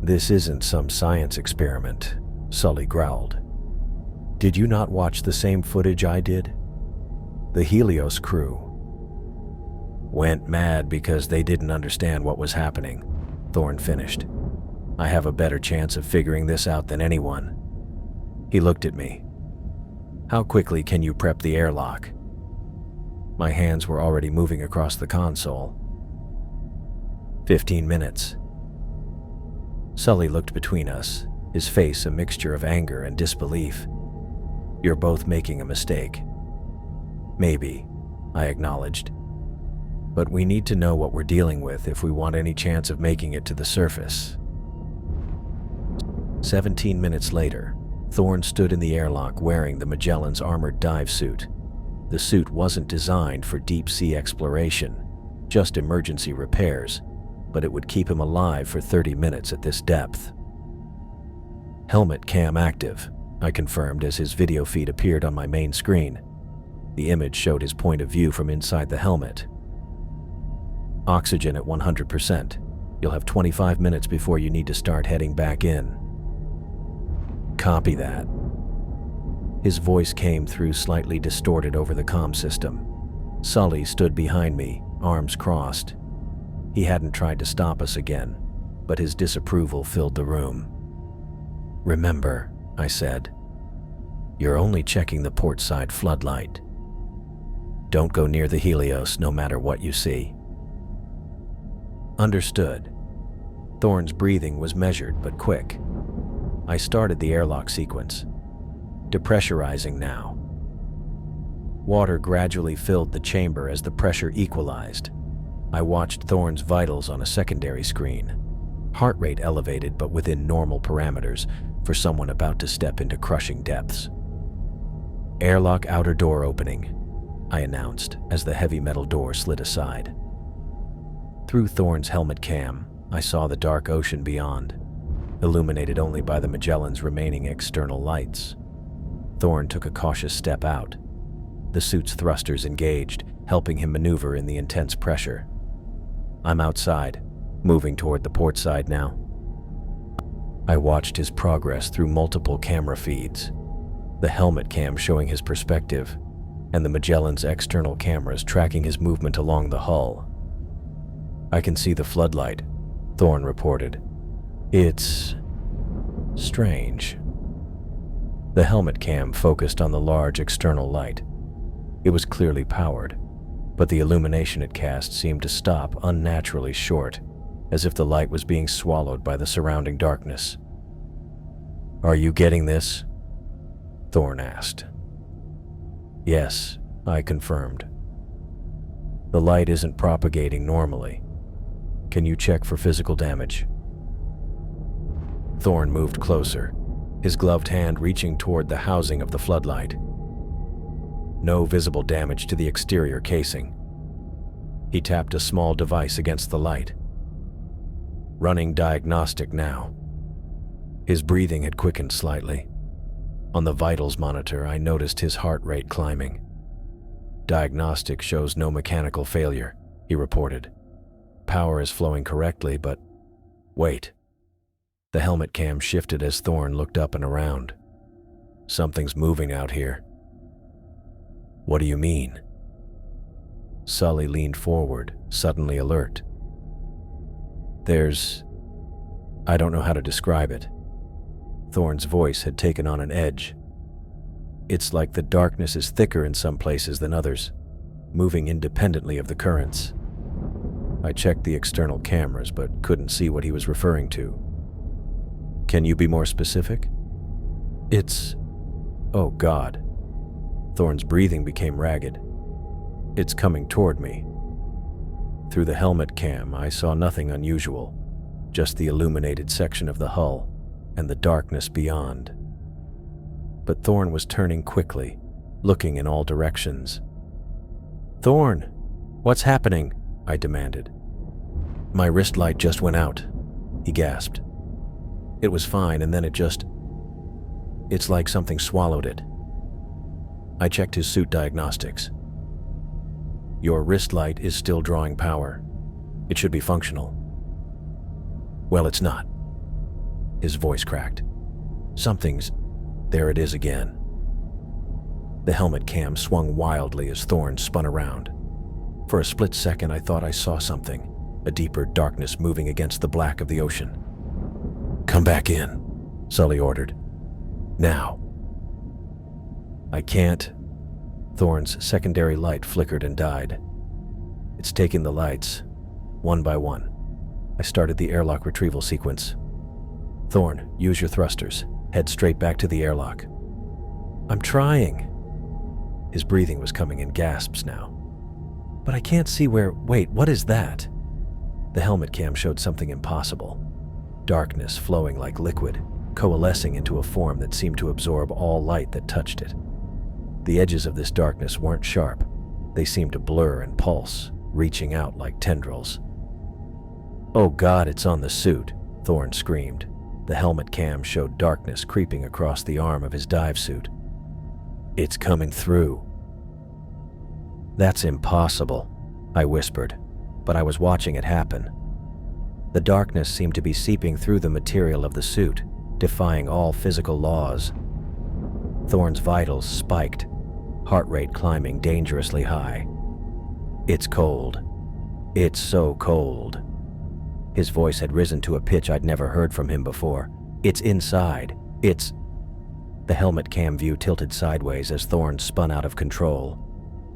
This isn't some science experiment," Sully growled. "Did you not watch the same footage I did? The Helios crew went mad because they didn't understand what was happening," Thorn finished. "I have a better chance of figuring this out than anyone." He looked at me. "How quickly can you prep the airlock?" My hands were already moving across the console. 15 minutes. Sully looked between us, his face a mixture of anger and disbelief. "You're both making a mistake." "Maybe," I acknowledged. "But we need to know what we're dealing with if we want any chance of making it to the surface." 17 minutes later, Thorn stood in the airlock wearing the Magellan's armored dive suit. The suit wasn't designed for deep-sea exploration, just emergency repairs, but it would keep him alive for 30 minutes at this depth. "Helmet cam active," I confirmed as his video feed appeared on my main screen. The image showed his point of view from inside the helmet. "Oxygen at 100%. You'll have 25 minutes before you need to start heading back in." "Copy that." His voice came through slightly distorted over the comm system. Sully stood behind me, arms crossed. He hadn't tried to stop us again, but his disapproval filled the room. "Remember," I said, "you're only checking the port side floodlight. Don't go near the Helios no matter what you see." "Understood." Thorn's breathing was measured but quick. I started the airlock sequence. Depressurizing now. Water gradually filled the chamber as the pressure equalized. I watched Thorn's vitals on a secondary screen. Heart rate elevated but within normal parameters for someone about to step into crushing depths. "Airlock outer door opening," I announced as the heavy metal door slid aside. Through Thorn's helmet cam, I saw the dark ocean beyond, illuminated only by the Magellan's remaining external lights. Thorn took a cautious step out. The suit's thrusters engaged, helping him maneuver in the intense pressure. I'm outside, moving toward the port side now. I watched his progress through multiple camera feeds, the helmet cam showing his perspective, and the Magellan's external cameras tracking his movement along the hull. "I can see the floodlight," Thorn reported. "It's strange." The helmet cam focused on the large external light. It was clearly powered, but the illumination it cast seemed to stop unnaturally short, as if the light was being swallowed by the surrounding darkness. "Are you getting this?" Thorn asked. "Yes," I confirmed. "The light isn't propagating normally. Can you check for physical damage?" Thorn moved closer, his gloved hand reaching toward the housing of the floodlight. No visible damage to the exterior casing. He tapped a small device against the light. "Running diagnostic now." His breathing had quickened slightly. On the vitals monitor, I noticed his heart rate climbing. Diagnostic shows no mechanical failure, he reported. Power is flowing correctly, but wait. The helmet cam shifted as Thorn looked up and around. Something's moving out here. What do you mean? Sully leaned forward, suddenly alert. I don't know how to describe it. Thorn's voice had taken on an edge. It's like the darkness is thicker in some places than others, moving independently of the currents. I checked the external cameras, but couldn't see what he was referring to. Can you be more specific? Oh God. Thorn's breathing became ragged. It's coming toward me. Through the helmet cam, I saw nothing unusual, just the illuminated section of the hull and the darkness beyond. But Thorn was turning quickly, looking in all directions. "Thorn, what's happening?" I demanded. "My wrist light just went out," he gasped. "It was fine, and then it's like something swallowed it." I checked his suit diagnostics. "Your wrist light is still drawing power. It should be functional." "Well, it's not." His voice cracked. There it is again." The helmet cam swung wildly as Thorn spun around. For a split second, I thought I saw something, a deeper darkness moving against the black of the ocean. "Come back in," Sully ordered. "Now." "I can't." Thorn's secondary light flickered and died. "It's taking the lights, one by one." I started the airlock retrieval sequence. "Thorn, use your thrusters. Head straight back to the airlock." "I'm trying." His breathing was coming in gasps now. "But I can't see where— Wait, what is that?" The helmet cam showed something impossible. Darkness flowing like liquid, coalescing into a form that seemed to absorb all light that touched it. The edges of this darkness weren't sharp. They seemed to blur and pulse, reaching out like tendrils. "Oh God, it's on the suit," Thorn screamed. The helmet cam showed darkness creeping across the arm of his dive suit. "It's coming through." "That's impossible," I whispered, but I was watching it happen. The darkness seemed to be seeping through the material of the suit, defying all physical laws. Thorn's vitals spiked, heart rate climbing dangerously high. "It's cold. It's so cold." His voice had risen to a pitch I'd never heard from him before. "It's inside. The helmet cam view tilted sideways as Thorn spun out of control.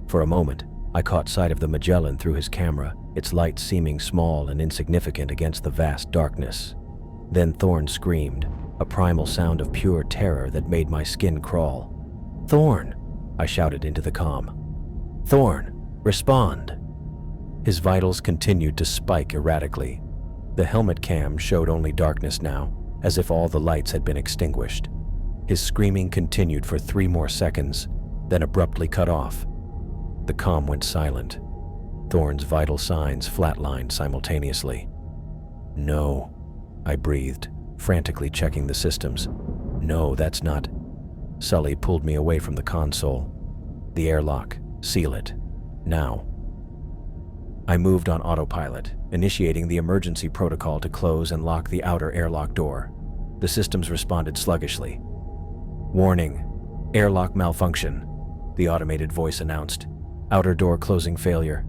For a moment, I caught sight of the Magellan through his camera, its light seeming small and insignificant against the vast darkness. Then Thorn screamed, a primal sound of pure terror that made my skin crawl. "Thorn!" I shouted into the comm. "Thorn, respond!" His vitals continued to spike erratically. The helmet cam showed only darkness now, as if all the lights had been extinguished. His screaming continued for 3 more seconds, then abruptly cut off. The comm went silent. Thorn's vital signs flatlined simultaneously. "No," I breathed, frantically checking the systems. "No, that's not..." Sully pulled me away from the console. "The airlock. Seal it. Now." I moved on autopilot, initiating the emergency protocol to close and lock the outer airlock door. The systems responded sluggishly. "Warning. Airlock malfunction," the automated voice announced. "Outer door closing failure."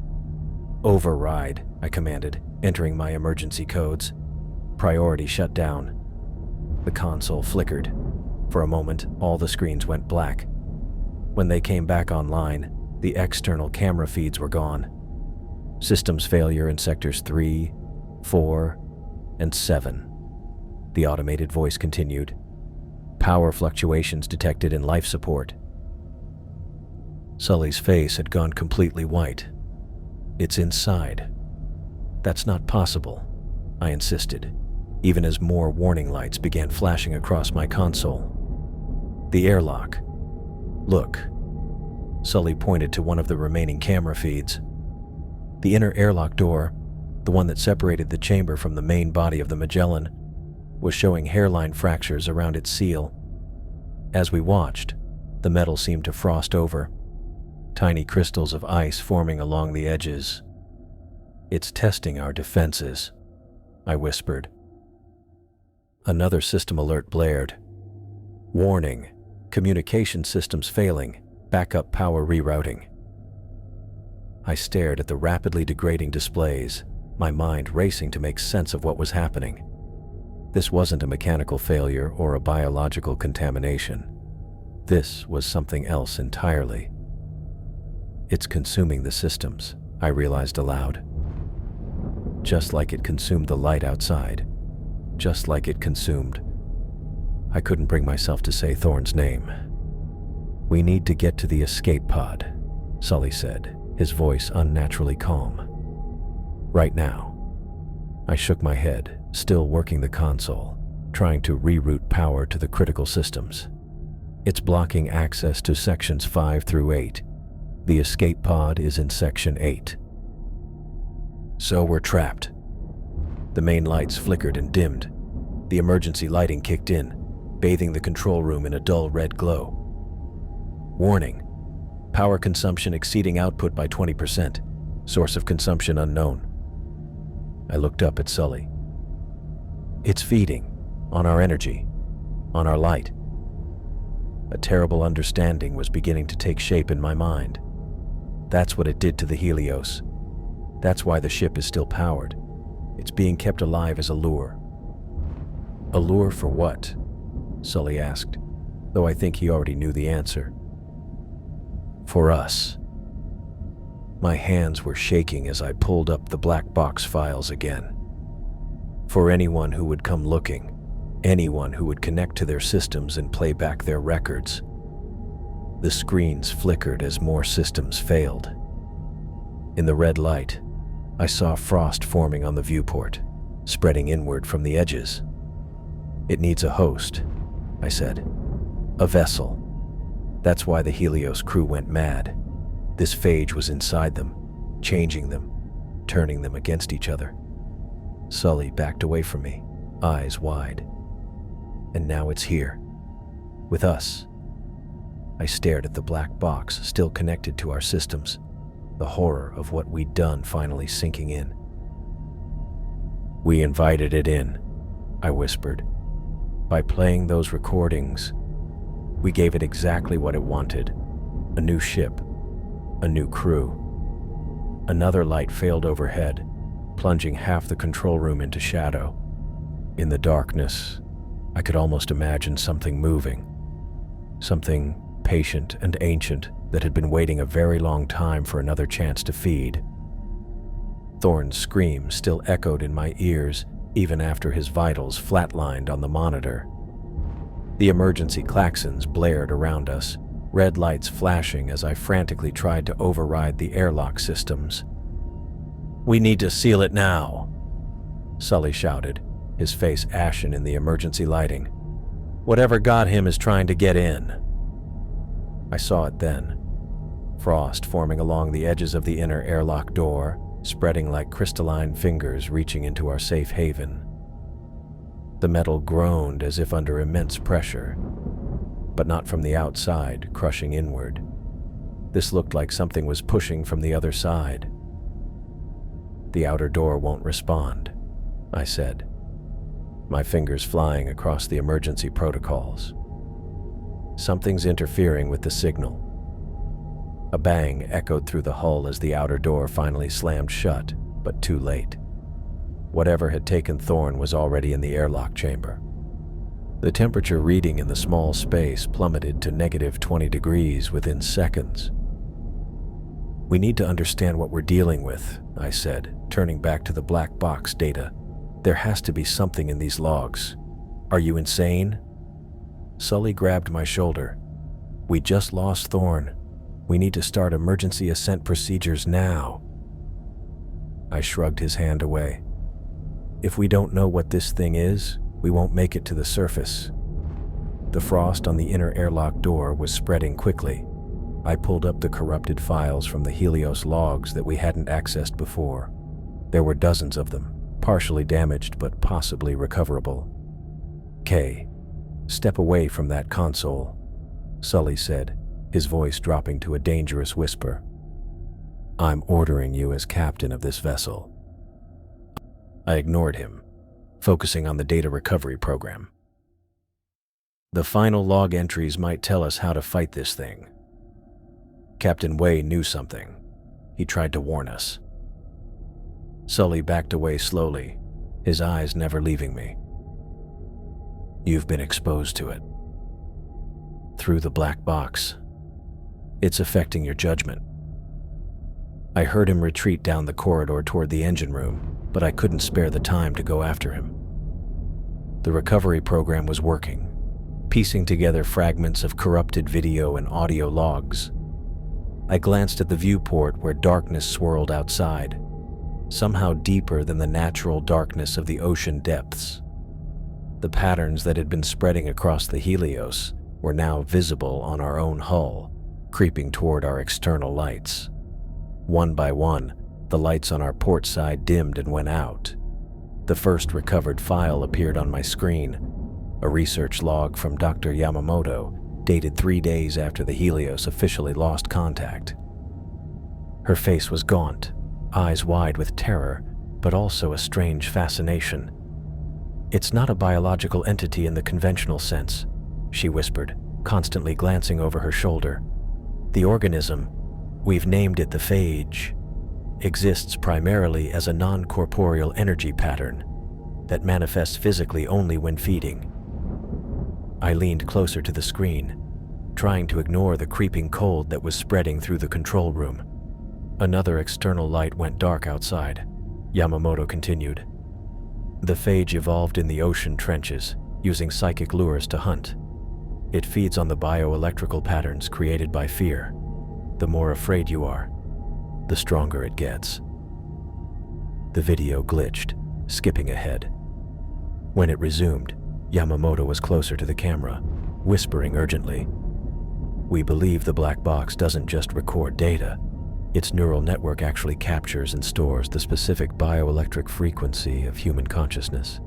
"Override," I commanded, entering my emergency codes. "Priority shut down." The console flickered. For a moment, all the screens went black. When they came back online, the external camera feeds were gone. "Systems failure in sectors 3, 4, and 7. The automated voice continued. "Power fluctuations detected in life support." Sully's face had gone completely white. "It's inside." "That's not possible," I insisted, even as more warning lights began flashing across my console. "The airlock. Look." Sully pointed to one of the remaining camera feeds. The inner airlock door, the one that separated the chamber from the main body of the Magellan, was showing hairline fractures around its seal. As we watched, the metal seemed to frost over. tiny crystals of ice forming along the edges. "It's testing our defenses," I whispered. Another system alert blared. "Warning, communication systems failing, backup power rerouting." I stared at the rapidly degrading displays, my mind racing to make sense of what was happening. This wasn't a mechanical failure or a biological contamination. This was something else entirely. "It's consuming the systems," I realized aloud. Just like it consumed the light outside. Just like it consumed... I couldn't bring myself to say Thorne's name. "We need to get to the escape pod," Sully said, his voice unnaturally calm. "Right now." I shook my head, still working the console, trying to reroute power to the critical systems. "It's blocking access to sections 5 through 8. The escape pod is in section 8. So we're trapped." The main lights flickered and dimmed. The emergency lighting kicked in, bathing the control room in a dull red glow. "Warning. Power consumption exceeding output by 20%. Source of consumption unknown." I looked up at Sully. "It's feeding. On our energy. On our light." A terrible understanding was beginning to take shape in my mind. That's what it did to the Helios. That's why the ship is still powered. It's being kept alive as a lure. "A lure for what?" Sully asked, though I think he already knew the answer. "For us." My hands were shaking as I pulled up the black box files again. For anyone who would come looking, anyone who would connect to their systems and play back their records. The screens flickered as more systems failed. In the red light, I saw frost forming on the viewport, spreading inward from the edges. "It needs a host," I said. "A vessel. That's why the Helios crew went mad. This phage was inside them, changing them, turning them against each other." Sully backed away from me, eyes wide. "And now it's here. With us." I stared at the black box still connected to our systems, the horror of what we'd done finally sinking in. "We invited it in," I whispered. "By playing those recordings, we gave it exactly what it wanted. A new ship, a new crew." Another light failed overhead, plunging half the control room into shadow. In the darkness, I could almost imagine something moving. Something patient and ancient that had been waiting a very long time for another chance to feed. Thorne's scream still echoed in my ears even after his vitals flatlined on the monitor. The emergency klaxons blared around us, red lights flashing as I frantically tried to override the airlock systems. "We need to seal it now," Sully shouted, his face ashen in the emergency lighting. "Whatever got him is trying to get in." I saw it then. Frost forming along the edges of the inner airlock door, spreading like crystalline fingers reaching into our safe haven. The metal groaned as if under immense pressure, but not from the outside, crushing inward. This looked like something was pushing from the other side. "The outer door won't respond," I said, my fingers flying across the emergency protocols. "Something's interfering with the signal." A bang echoed through the hull as the outer door finally slammed shut, but too late. Whatever had taken Thorne was already in the airlock chamber. The temperature reading in the small space plummeted to -20 degrees within seconds. "We need to understand what we're dealing with," I said, turning back to the black box data. "There has to be something in these logs. Are you insane?" Sully grabbed my shoulder. "We just lost Thorne. We need to start emergency ascent procedures now." I shrugged his hand away. "If we don't know what this thing is, we won't make it to the surface." The frost on the inner airlock door was spreading quickly. I pulled up the corrupted files from the Helios logs that we hadn't accessed before. There were dozens of them, partially damaged but possibly recoverable. "Kay, step away from that console," Sully said, his voice dropping to a dangerous whisper. "I'm ordering you as captain of this vessel." I ignored him, focusing on the data recovery program. The final log entries might tell us how to fight this thing. Captain Wei knew something. He tried to warn us. Sully backed away slowly, his eyes never leaving me. "You've been exposed to it. Through the black box. It's affecting your judgment." I heard him retreat down the corridor toward the engine room, but I couldn't spare the time to go after him. The recovery program was working, piecing together fragments of corrupted video and audio logs. I glanced at the viewport where darkness swirled outside, somehow deeper than the natural darkness of the ocean depths. The patterns that had been spreading across the Helios were now visible on our own hull, creeping toward our external lights. One by one, the lights on our port side dimmed and went out. The first recovered file appeared on my screen, a research log from Dr. Yamamoto, dated 3 days after the Helios officially lost contact. Her face was gaunt, eyes wide with terror, but also a strange fascination. "It's not a biological entity in the conventional sense," she whispered, constantly glancing over her shoulder. "The organism, we've named it the phage, exists primarily as a non-corporeal energy pattern that manifests physically only when feeding." I leaned closer to the screen, trying to ignore the creeping cold that was spreading through the control room. Another external light went dark outside. Yamamoto continued. "The phage evolved in the ocean trenches, using psychic lures to hunt. It feeds on the bioelectrical patterns created by fear. The more afraid you are, the stronger it gets." The video glitched, skipping ahead. When it resumed, Yamamoto was closer to the camera, whispering urgently, "We believe the black box doesn't just record data. Its neural network actually captures and stores the specific bioelectric frequency of human consciousness.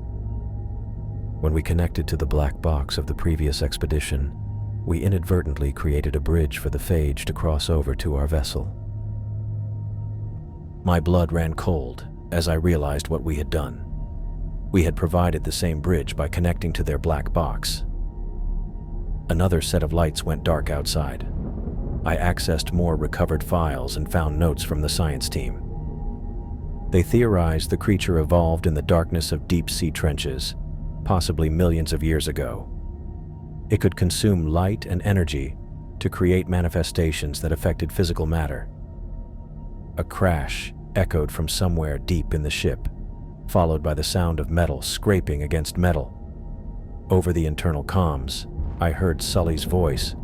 When we connected to the black box of the previous expedition, we inadvertently created a bridge for the phage to cross over to our vessel." My blood ran cold as I realized what we had done. We had provided the same bridge by connecting to their black box. Another set of lights went dark outside. I accessed more recovered files and found notes from the science team. They theorized the creature evolved in the darkness of deep-sea trenches, possibly millions of years ago. It could consume light and energy to create manifestations that affected physical matter. A crash echoed from somewhere deep in the ship, followed by the sound of metal scraping against metal. Over the internal comms, I heard Sully's voice,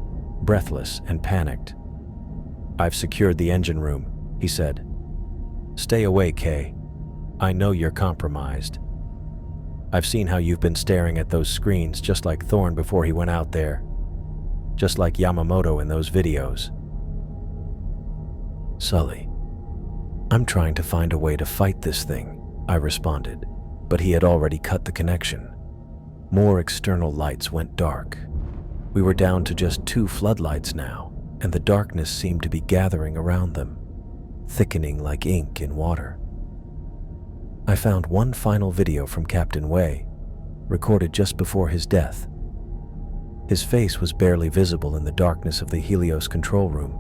breathless and panicked. "I've secured the engine room," he said. "Stay away, Kay. I know you're compromised. I've seen how you've been staring at those screens just like Thorne before he went out there. Just like Yamamoto in those videos." "Sully, I'm trying to find a way to fight this thing," I responded, but he had already cut the connection. More external lights went dark. We were down to just 2 floodlights now, and the darkness seemed to be gathering around them, thickening like ink in water. I found one final video from Captain Wei, recorded just before his death. His face was barely visible in the darkness of the Helios control room,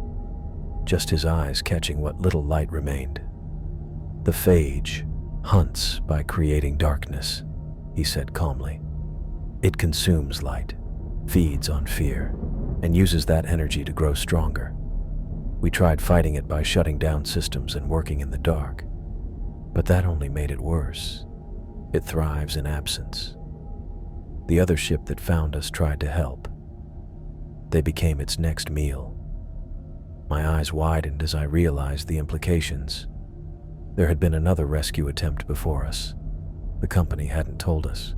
just his eyes catching what little light remained. "The phage hunts by creating darkness," he said calmly. "It consumes light, feeds on fear, and uses that energy to grow stronger. We tried fighting it by shutting down systems and working in the dark, but that only made it worse. It thrives in absence. The other ship that found us tried to help. They became its next meal." My eyes widened as I realized the implications. There had been another rescue attempt before us. The company hadn't told us.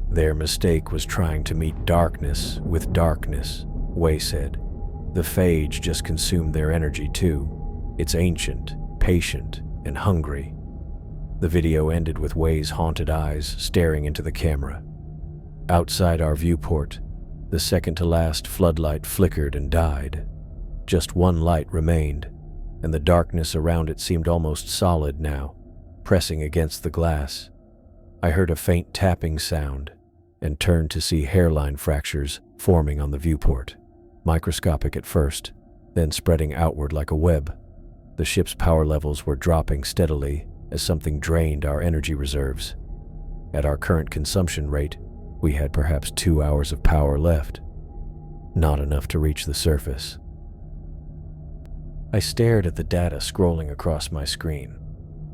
"Their mistake was trying to meet darkness with darkness," Wei said. "The phage just consumed their energy too. It's ancient, patient, and hungry." The video ended with Wei's haunted eyes staring into the camera. Outside our viewport, The second-to-last floodlight flickered and died. Just one light remained, and the darkness around it seemed almost solid now, pressing against the glass. I heard a faint tapping sound and turned to see hairline fractures forming on the viewport, microscopic at first, then spreading outward like a web. The ship's power levels were dropping steadily as something drained our energy reserves. At our current consumption rate, we had perhaps 2 hours of power left, not enough to reach the surface. I stared at the data scrolling across my screen,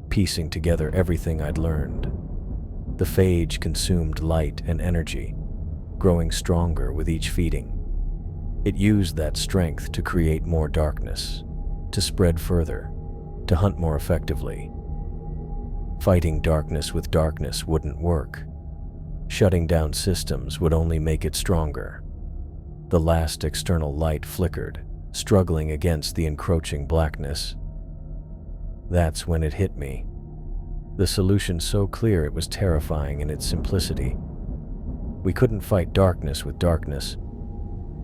piecing together everything I'd learned. The phage consumed light and energy, growing stronger with each feeding. It used that strength to create more darkness, to spread further, to hunt more effectively. Fighting darkness with darkness wouldn't work. Shutting down systems would only make it stronger. The last external light flickered, struggling against the encroaching blackness. That's when it hit me. The solution so clear it was terrifying in its simplicity. We couldn't fight darkness with darkness.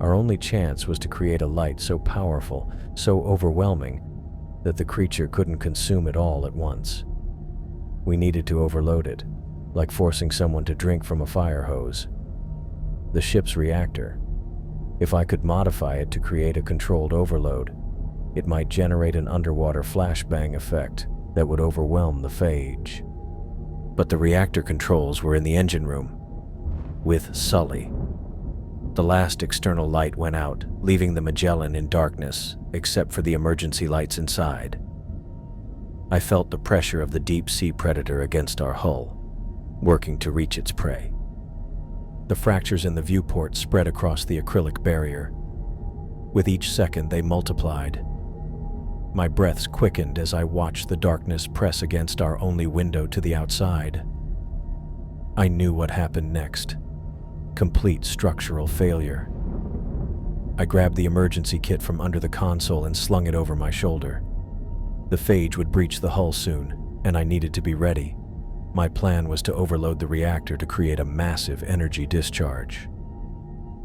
Our only chance was to create a light so powerful, so overwhelming, that the creature couldn't consume it all at once. We needed to overload it, like forcing someone to drink from a fire hose. The ship's reactor. If I could modify it to create a controlled overload, it might generate an underwater flashbang effect that would overwhelm the phage. But the reactor controls were in the engine room, with Sully. The last external light went out, leaving the Magellan in darkness, except for the emergency lights inside. I felt the pressure of the deep-sea predator against our hull, working to reach its prey. The fractures in the viewport spread across the acrylic barrier. With each second, they multiplied. My breaths quickened as I watched the darkness press against our only window to the outside. I knew what happened next. Complete structural failure. I grabbed the emergency kit from under the console and slung it over my shoulder. The phage would breach the hull soon, and I needed to be ready. My plan was to overload the reactor to create a massive energy discharge.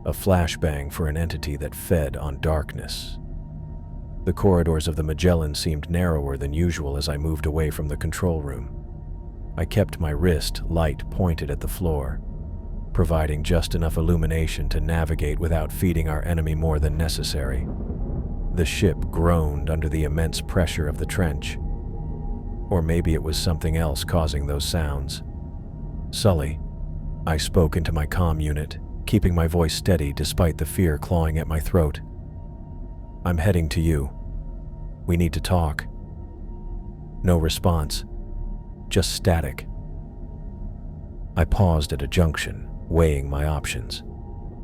A flashbang for an entity that fed on darkness. The corridors of the Magellan seemed narrower than usual as I moved away from the control room. I kept my wrist light pointed at the floor, providing just enough illumination to navigate without feeding our enemy more than necessary. The ship groaned under the immense pressure of the trench. Or maybe it was something else causing those sounds. "Sully," I spoke into my comm unit, keeping my voice steady despite the fear clawing at my throat. "I'm heading to you. We need to talk." No response, just static. I paused at a junction, weighing my options.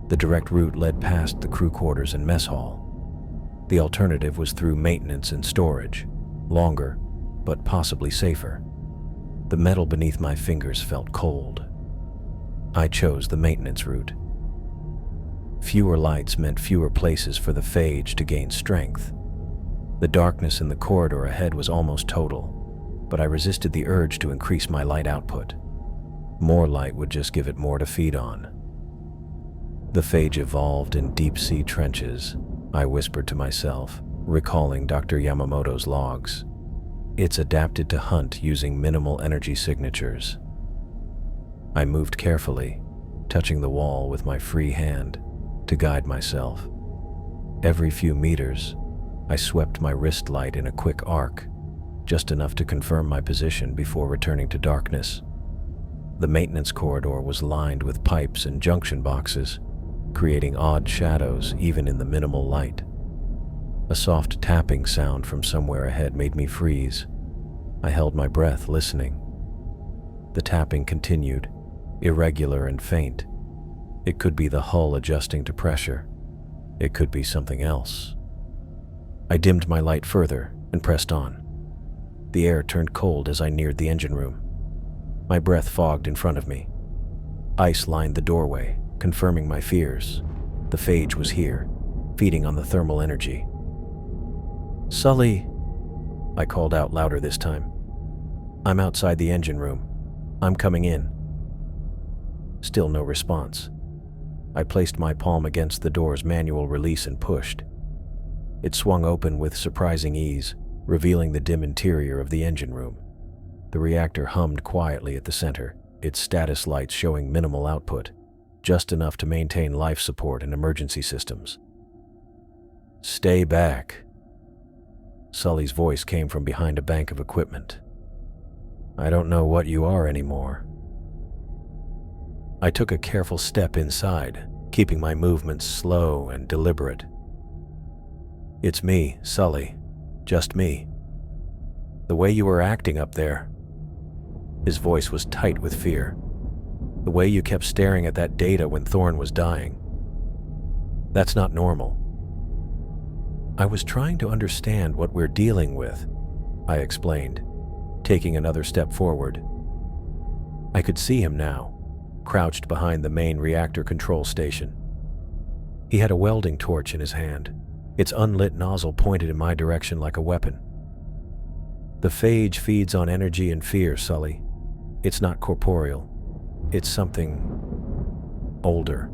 The direct route led past the crew quarters and mess hall. The alternative was through maintenance and storage, longer, but possibly safer. The metal beneath my fingers felt cold. I chose the maintenance route. Fewer lights meant fewer places for the phage to gain strength. The darkness in the corridor ahead was almost total, but I resisted the urge to increase my light output. More light would just give it more to feed on. The phage evolved in deep-sea trenches, I whispered to myself, recalling Dr. Yamamoto's logs. It's adapted to hunt using minimal energy signatures. I moved carefully, touching the wall with my free hand to guide myself. Every few meters, I swept my wrist light in a quick arc, just enough to confirm my position before returning to darkness. The maintenance corridor was lined with pipes and junction boxes, creating odd shadows even in the minimal light. A soft tapping sound from somewhere ahead made me freeze. I held my breath, listening. The tapping continued, irregular and faint. It could be the hull adjusting to pressure. It could be something else. I dimmed my light further and pressed on. The air turned cold as I neared the engine room. My breath fogged in front of me. Ice lined the doorway, confirming my fears. The phage was here, feeding on the thermal energy. "Sully," I called out louder this time. "I'm outside the engine room. I'm coming in." Still no response. I placed my palm against the door's manual release and pushed. It swung open with surprising ease, revealing the dim interior of the engine room. The reactor hummed quietly at the center, its status lights showing minimal output, just enough to maintain life support and emergency systems. "Stay back." Sully's voice came from behind a bank of equipment. "I don't know what you are anymore." I took a careful step inside, keeping my movements slow and deliberate. "It's me, Sully. Just me. The way you were acting up there." His voice was tight with fear. "The way you kept staring at that data when Thorne was dying. That's not normal." "I was trying to understand what we're dealing with," I explained, taking another step forward. I could see him now, crouched behind the main reactor control station. He had a welding torch in his hand, its unlit nozzle pointed in my direction like a weapon. "The phage feeds on energy and fear, Sully. It's not corporeal. It's something older.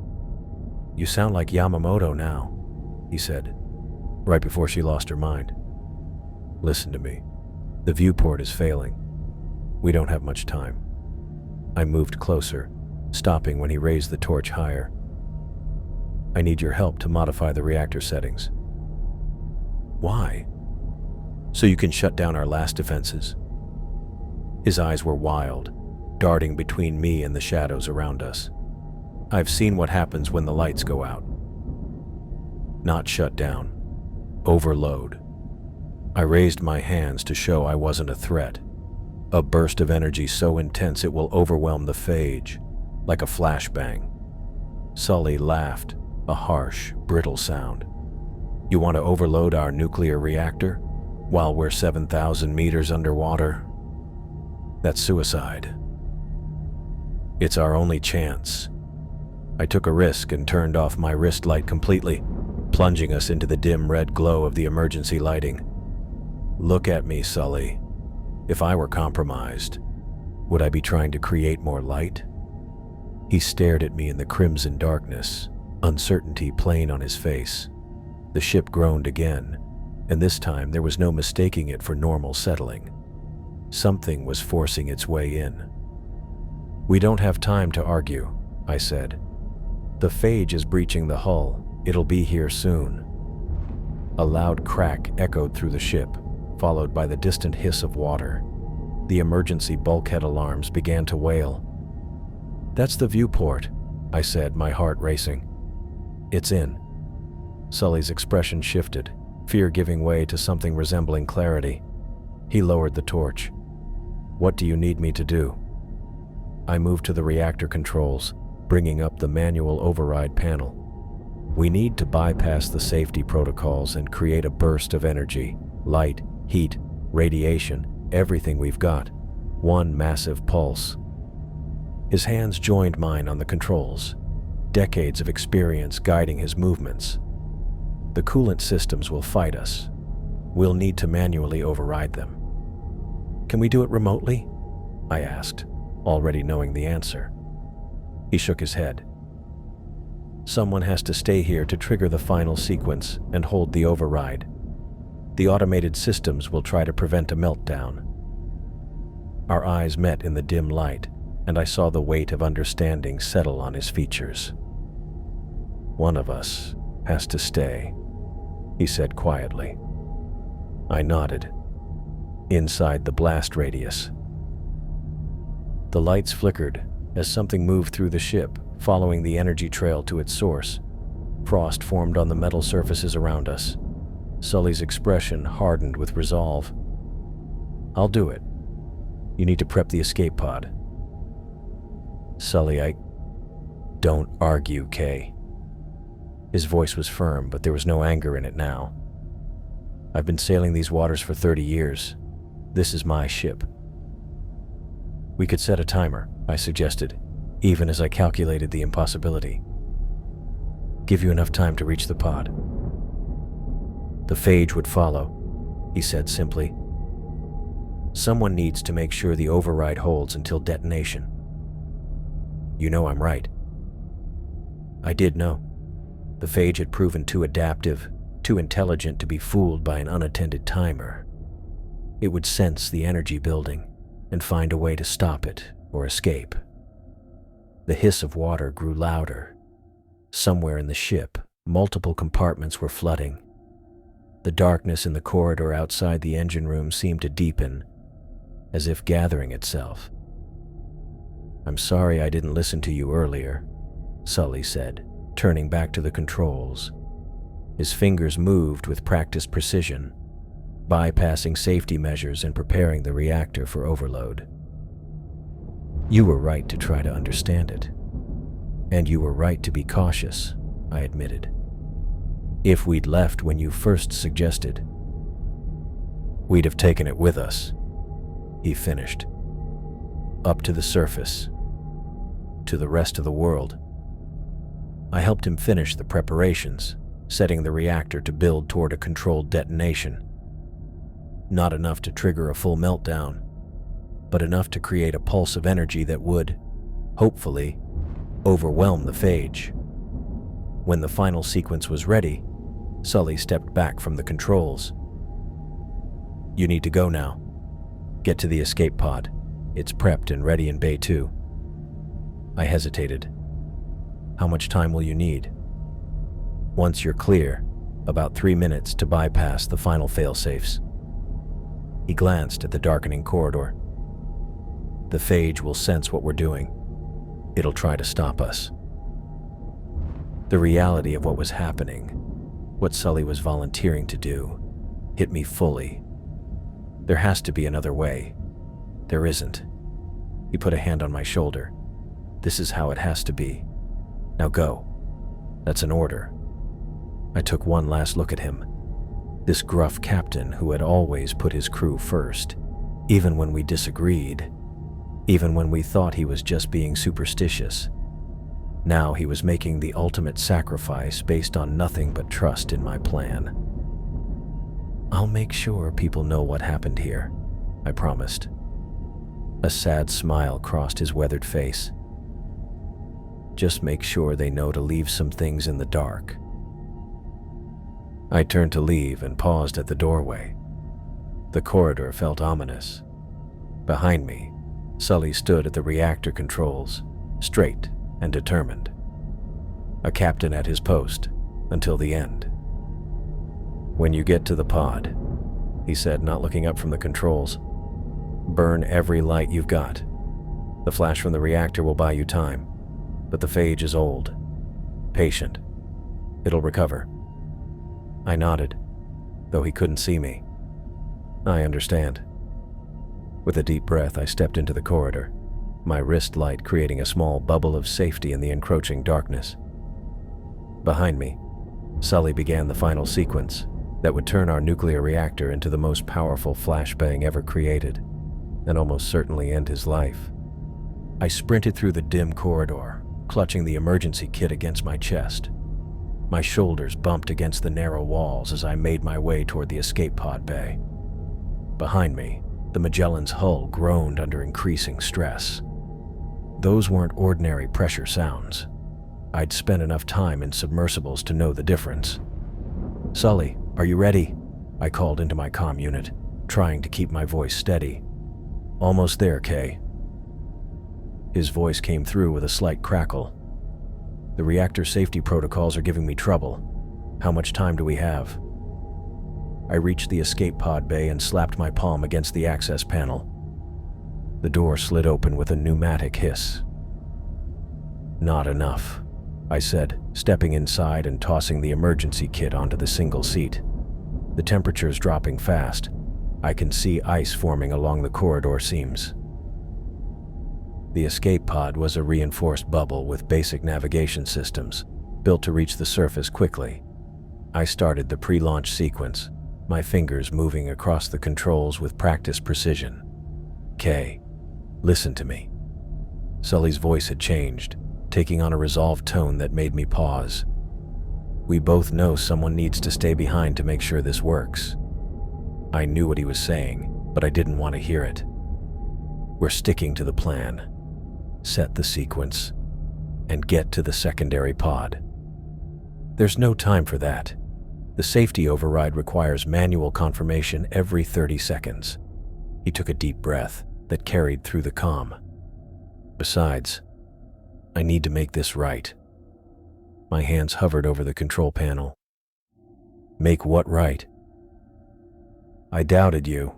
You sound like Yamamoto now," he said, right before she lost her mind. "Listen to me. The viewport is failing. We don't have much time." I moved closer, stopping when he raised the torch higher. "I need your help to modify the reactor settings." "Why?" "So you can shut down our last defenses." His eyes were wild, darting between me and the shadows around us. "I've seen what happens when the lights go out." "Not shut down. Overload." I raised my hands to show I wasn't a threat. "A burst of energy so intense it will overwhelm the phage, like a flashbang." Sully laughed, a harsh, brittle sound. "You want to overload our nuclear reactor while we're 7,000 meters underwater? That's suicide." "It's our only chance." I took a risk and turned off my wrist light completely, plunging us into the dim red glow of the emergency lighting. "Look at me, Sully. If I were compromised, would I be trying to create more light?" He stared at me in the crimson darkness, uncertainty plain on his face. The ship groaned again, and this time there was no mistaking it for normal settling. Something was forcing its way in. "We don't have time to argue," I said. "The phage is breaching the hull. It'll be here soon." A loud crack echoed through the ship, followed by the distant hiss of water. The emergency bulkhead alarms began to wail. "That's the viewport," I said, my heart racing. "It's in." Sully's expression shifted, fear giving way to something resembling clarity. He lowered the torch. "What do you need me to do?" I moved to the reactor controls, bringing up the manual override panel. "We need to bypass the safety protocols and create a burst of energy, light, heat, radiation, everything we've got. One massive pulse." His hands joined mine on the controls, decades of experience guiding his movements. "The coolant systems will fight us. We'll need to manually override them." "Can we do it remotely?" I asked, already knowing the answer. He shook his head. "Someone has to stay here to trigger the final sequence and hold the override. The automated systems will try to prevent a meltdown." Our eyes met in the dim light, and I saw the weight of understanding settle on his features. "One of us has to stay," he said quietly. I nodded. Inside the blast radius. The lights flickered as something moved through the ship, following the energy trail to its source. Frost formed on the metal surfaces around us. Sully's expression hardened with resolve. "I'll do it. You need to prep the escape pod." "Sully, Don't argue, Kay." His voice was firm, but there was no anger in it now. "I've been sailing these waters for 30 years. This is my ship." "We could set a timer," I suggested, even as I calculated the impossibility. "Give you enough time to reach the pod." "The phage would follow," he said simply. "Someone needs to make sure the override holds until detonation." "You know I'm right." I did know. The phage had proven too adaptive, too intelligent to be fooled by an unattended timer. It would sense the energy building and find a way to stop it or escape. The hiss of water grew louder. Somewhere in the ship, multiple compartments were flooding. The darkness in the corridor outside the engine room seemed to deepen, as if gathering itself. "I'm sorry I didn't listen to you earlier," Sully said, turning back to the controls. His fingers moved with practiced precision, bypassing safety measures and preparing the reactor for overload. "You were right to try to understand it. And you were right to be cautious," I admitted. "If we'd left when you first suggested, we'd have taken it with us," he finished. "Up to the surface, to the rest of the world." I helped him finish the preparations, setting the reactor to build toward a controlled detonation. Not enough to trigger a full meltdown, but enough to create a pulse of energy that would, hopefully, overwhelm the phage. When the final sequence was ready, Sully stepped back from the controls. "You need to go now. Get to the escape pod. It's prepped and ready in Bay 2. I hesitated. "How much time will you need?" "Once you're clear, about 3 minutes to bypass the final failsafes." He glanced at the darkening corridor. "The phage will sense what we're doing. It'll try to stop us." The reality of what was happening, what Sully was volunteering to do, hit me fully. There has to be another way. There isn't. He put a hand on my shoulder. "This is how it has to be. Now go. That's an order." I took one last look at him. This gruff captain who had always put his crew first, even when we disagreed, even when we thought he was just being superstitious. Now he was making the ultimate sacrifice based on nothing but trust in my plan. "I'll make sure people know what happened here," I promised. A sad smile crossed his weathered face. "Just make sure they know to leave some things in the dark." I turned to leave and paused at the doorway. The corridor felt ominous. Behind me, Sully stood at the reactor controls, straight and determined. A captain at his post until the end. "When you get to the pod," he said, not looking up from the controls, "burn every light you've got. The flash from the reactor will buy you time, but the phage is old, patient. It'll recover." I nodded, though he couldn't see me. "I understand." With a deep breath, I stepped into the corridor, my wrist light creating a small bubble of safety in the encroaching darkness. Behind me, Sully began the final sequence that would turn our nuclear reactor into the most powerful flashbang ever created, and almost certainly end his life. I sprinted through the dim corridor, clutching the emergency kit against my chest. My shoulders bumped against the narrow walls as I made my way toward the escape pod bay. Behind me, the Magellan's hull groaned under increasing stress. Those weren't ordinary pressure sounds. I'd spent enough time in submersibles to know the difference. "Sully, are you ready?" I called into my comm unit, trying to keep my voice steady. "Almost there, Kay." His voice came through with a slight crackle. "The reactor safety protocols are giving me trouble. How much time do we have?" I reached the escape pod bay and slapped my palm against the access panel. The door slid open with a pneumatic hiss. "Not enough," I said, stepping inside and tossing the emergency kit onto the single seat. "The temperature's dropping fast. I can see ice forming along the corridor seams." The escape pod was a reinforced bubble with basic navigation systems, built to reach the surface quickly. I started the pre-launch sequence, my fingers moving across the controls with practiced precision. "Kay, listen to me." Sully's voice had changed, taking on a resolved tone that made me pause. "We both know someone needs to stay behind to make sure this works." I knew what he was saying, but I didn't want to hear it. "We're sticking to the plan. Set the sequence. and get to the secondary pod. There's no time for that. The safety override requires manual confirmation every 30 seconds. He took a deep breath that carried through the comm. Besides, I need to make this right. My hands hovered over the control panel. Make what right? I doubted you.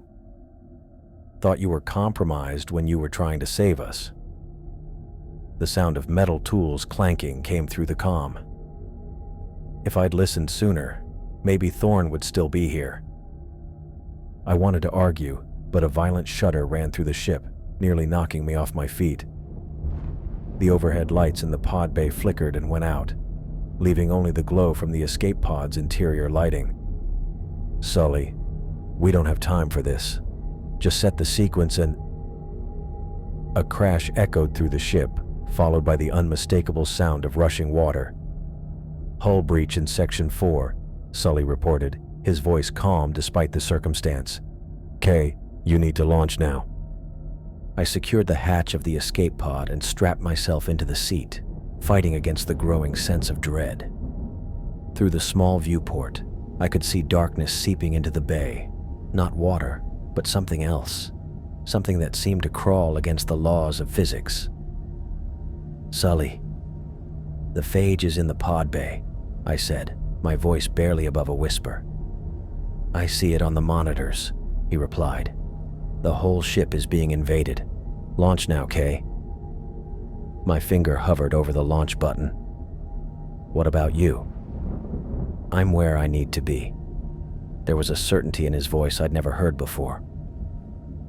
Thought you were compromised when you were trying to save us. The sound of metal tools clanking came through the comm. If I'd listened sooner, maybe Thorn would still be here. I wanted to argue, but a violent shudder ran through the ship, nearly knocking me off my feet. The overhead lights in the pod bay flickered and went out, leaving only the glow from the escape pod's interior lighting. Sully, we don't have time for this. Just set the sequence and... A crash echoed through the ship, followed by the unmistakable sound of rushing water. Hull breach in Section 4, Sully reported, his voice calm despite the circumstance. Kay, you need to launch now. I secured the hatch of the escape pod and strapped myself into the seat, fighting against the growing sense of dread. Through the small viewport, I could see darkness seeping into the bay. Not water, but something else. Something that seemed to crawl against the laws of physics. Sully, the phage is in the pod bay, I said, my voice barely above a whisper. I see it on the monitors, he replied. The whole ship is being invaded. Launch now, Kay. My finger hovered over the launch button. What about you? I'm where I need to be. There was a certainty in his voice I'd never heard before.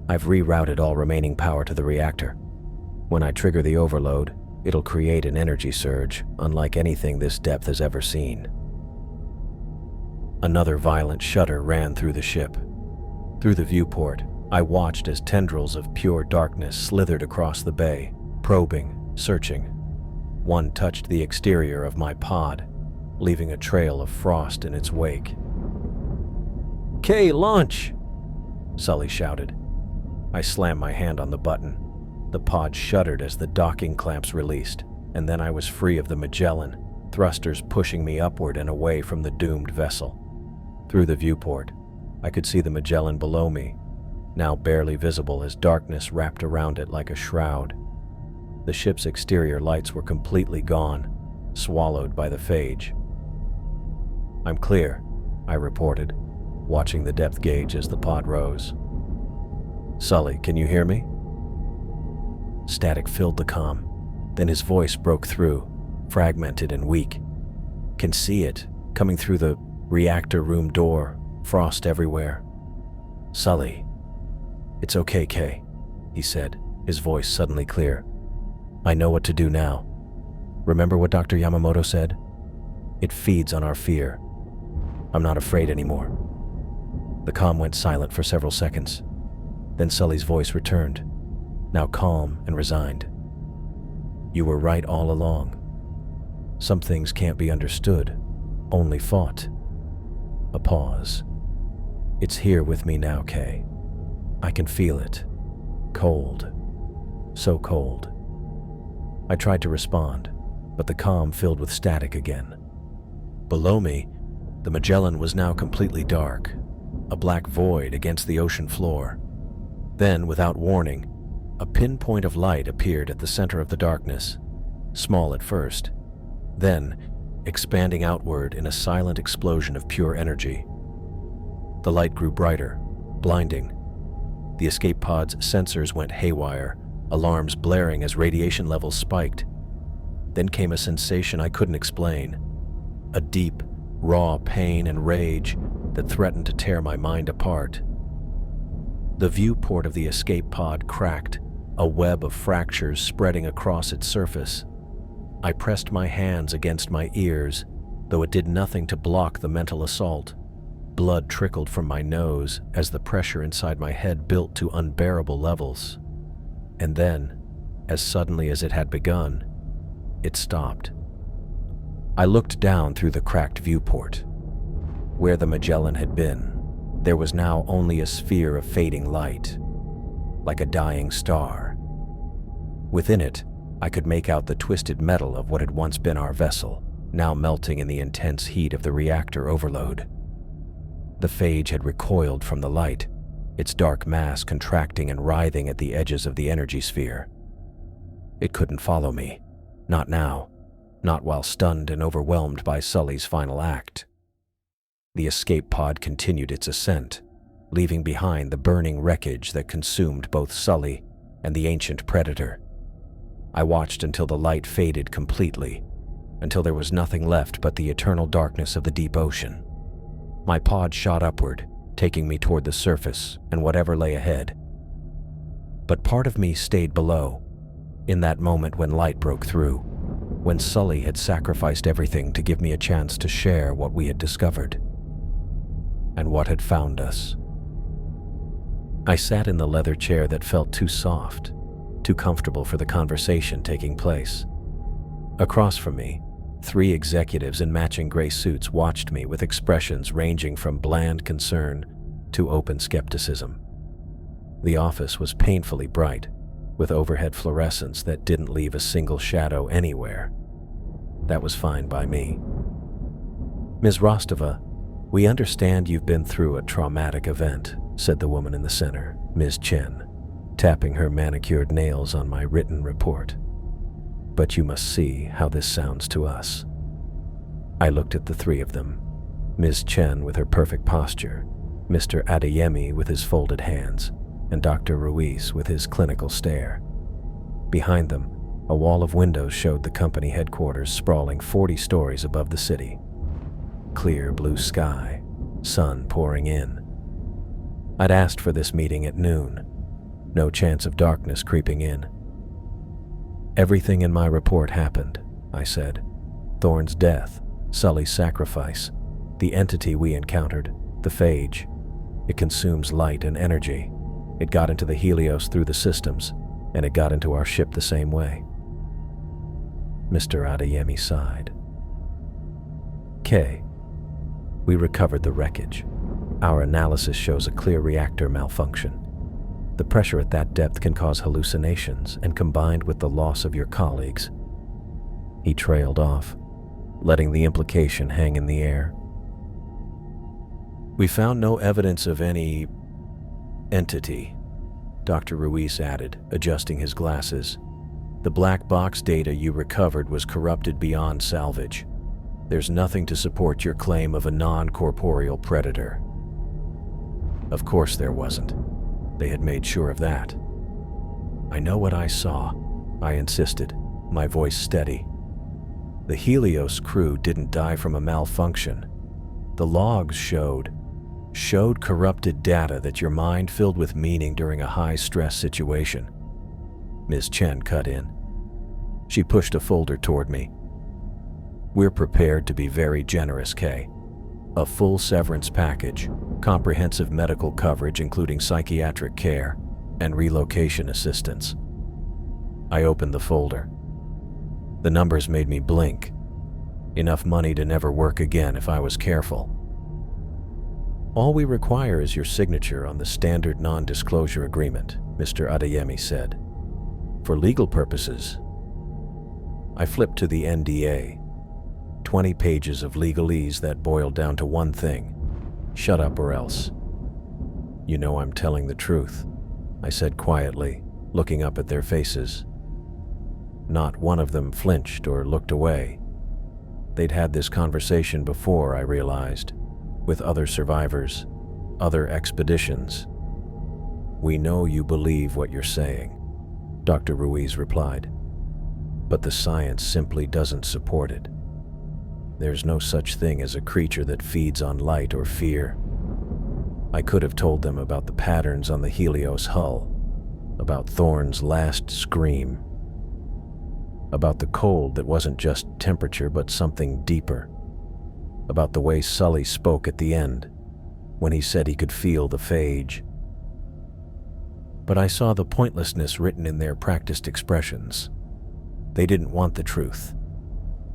I've rerouted all remaining power to the reactor. When I trigger the overload, it'll create an energy surge unlike anything this depth has ever seen. Another violent shudder ran through the ship. Through the viewport, I watched as tendrils of pure darkness slithered across the bay, probing, searching. One touched the exterior of my pod, leaving a trail of frost in its wake. Kay, launch! Sully shouted. I slammed my hand on the button. The pod shuddered as the docking clamps released, and then I was free of the Magellan, thrusters pushing me upward and away from the doomed vessel. Through the viewport, I could see the Magellan below me, now barely visible as darkness wrapped around it like a shroud. The ship's exterior lights were completely gone, swallowed by the phage. I'm clear, I reported, watching the depth gauge as the pod rose. Sully, can you hear me? Static filled the comm. Then his voice broke through, fragmented and weak. Can see it, coming through the reactor room door, frost everywhere. Sully. It's okay, Kay, he said, his voice suddenly clear. I know what to do now. Remember what Dr. Yamamoto said? It feeds on our fear. I'm not afraid anymore. The comm went silent for several seconds. Then Sully's voice returned, now calm and resigned. You were right all along. Some things can't be understood, only fought. A pause. It's here with me now, Kay. I can feel it. Cold. So cold. I tried to respond, but the comm filled with static again. Below me, the Magellan was now completely dark, a black void against the ocean floor. Then, without warning, a pinpoint of light appeared at the center of the darkness, small at first, then expanding outward in a silent explosion of pure energy. The light grew brighter, blinding. The escape pod's sensors went haywire, alarms blaring as radiation levels spiked. Then came a sensation I couldn't explain, a deep, raw pain and rage that threatened to tear my mind apart. The viewport of the escape pod cracked, a web of fractures spreading across its surface. I pressed my hands against my ears, though it did nothing to block the mental assault. Blood trickled from my nose as the pressure inside my head built to unbearable levels. And then, as suddenly as it had begun, it stopped. I looked down through the cracked viewport. Where the Magellan had been, there was now only a sphere of fading light, like a dying star. Within it, I could make out the twisted metal of what had once been our vessel, now melting in the intense heat of the reactor overload. The phage had recoiled from the light, its dark mass contracting and writhing at the edges of the energy sphere. It couldn't follow me. Not now. Not while stunned and overwhelmed by Sully's final act. The escape pod continued its ascent, leaving behind the burning wreckage that consumed both Sully and the ancient predator. I watched until the light faded completely, until there was nothing left but the eternal darkness of the deep ocean. My pod shot upward, taking me toward the surface and whatever lay ahead. But part of me stayed below, in that moment when light broke through, when Sully had sacrificed everything to give me a chance to share what we had discovered, and what had found us. I sat in the leather chair that felt too soft, too comfortable for the conversation taking place. Across from me, 3 executives in matching gray suits watched me with expressions ranging from bland concern to open skepticism. The office was painfully bright, with overhead fluorescents that didn't leave a single shadow anywhere. That was fine by me. "Ms. Rostova, we understand you've been through a traumatic event," said the woman in the center, Ms. Chen, tapping her manicured nails on my written report. "But you must see how this sounds to us." I looked at the 3 of them, Ms. Chen with her perfect posture, Mr. Adeyemi with his folded hands, and Dr. Ruiz with his clinical stare. Behind them, a wall of windows showed the company headquarters sprawling 40 stories above the city. Clear blue sky, sun pouring in. I'd asked for this meeting at noon. No chance of darkness creeping in. "Everything in my report happened," I said. "Thorne's death, Sully's sacrifice, the entity we encountered, the phage. It consumes light and energy. It got into the Helios through the systems, and it got into our ship the same way." Mr. Adeyemi sighed. "Kay, we recovered the wreckage. Our analysis shows a clear reactor malfunction. The pressure at that depth can cause hallucinations, and combined with the loss of your colleagues." He trailed off, letting the implication hang in the air. "We found no evidence of any entity," Dr. Ruiz added, adjusting his glasses. "The black box data you recovered was corrupted beyond salvage. There's nothing to support your claim of a non-corporeal predator." Of course there wasn't. They had made sure of that. "I know what I saw," I insisted, my voice steady. "The Helios crew didn't die from a malfunction. The logs showed corrupted data that your mind filled with meaning during a high-stress situation." Ms. Chen cut in. She pushed a folder toward me. "We're prepared to be very generous, Kay. A full severance package, comprehensive medical coverage including psychiatric care, and relocation assistance." I opened the folder. The numbers made me blink. Enough money to never work again if I was careful. "All we require is your signature on the standard non-disclosure agreement," Mr. Adeyemi said. "For legal purposes." I flipped to the NDA. 20 pages of legalese that boiled down to one thing: shut up or else. "You know I'm telling the truth," I said quietly, looking up at their faces. Not one of them flinched or looked away. They'd had this conversation before, I realized, with other survivors, other expeditions. "We know you believe what you're saying," Dr. Ruiz replied. "But the science simply doesn't support it. There's no such thing as a creature that feeds on light or fear." I could have told them about the patterns on the Helios hull, about Thorne's last scream, about the cold that wasn't just temperature but something deeper, about the way Sully spoke at the end, when he said he could feel the phage. But I saw the pointlessness written in their practiced expressions. They didn't want the truth.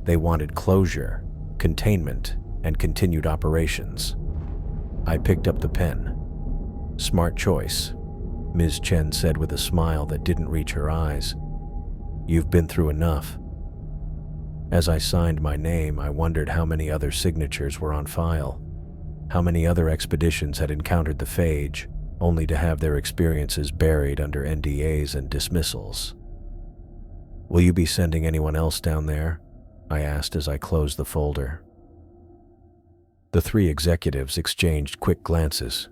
They wanted closure, containment, and continued operations. I picked up the pen. "Smart choice," Ms. Chen said with a smile that didn't reach her eyes. You've been through enough." As I signed my name, I wondered how many other signatures were on file. How many other expeditions had encountered the phage, only to have their experiences buried under NDAs and dismissals. "Will you be sending anyone else down there?" I asked as I closed the folder. The three executives exchanged quick glances.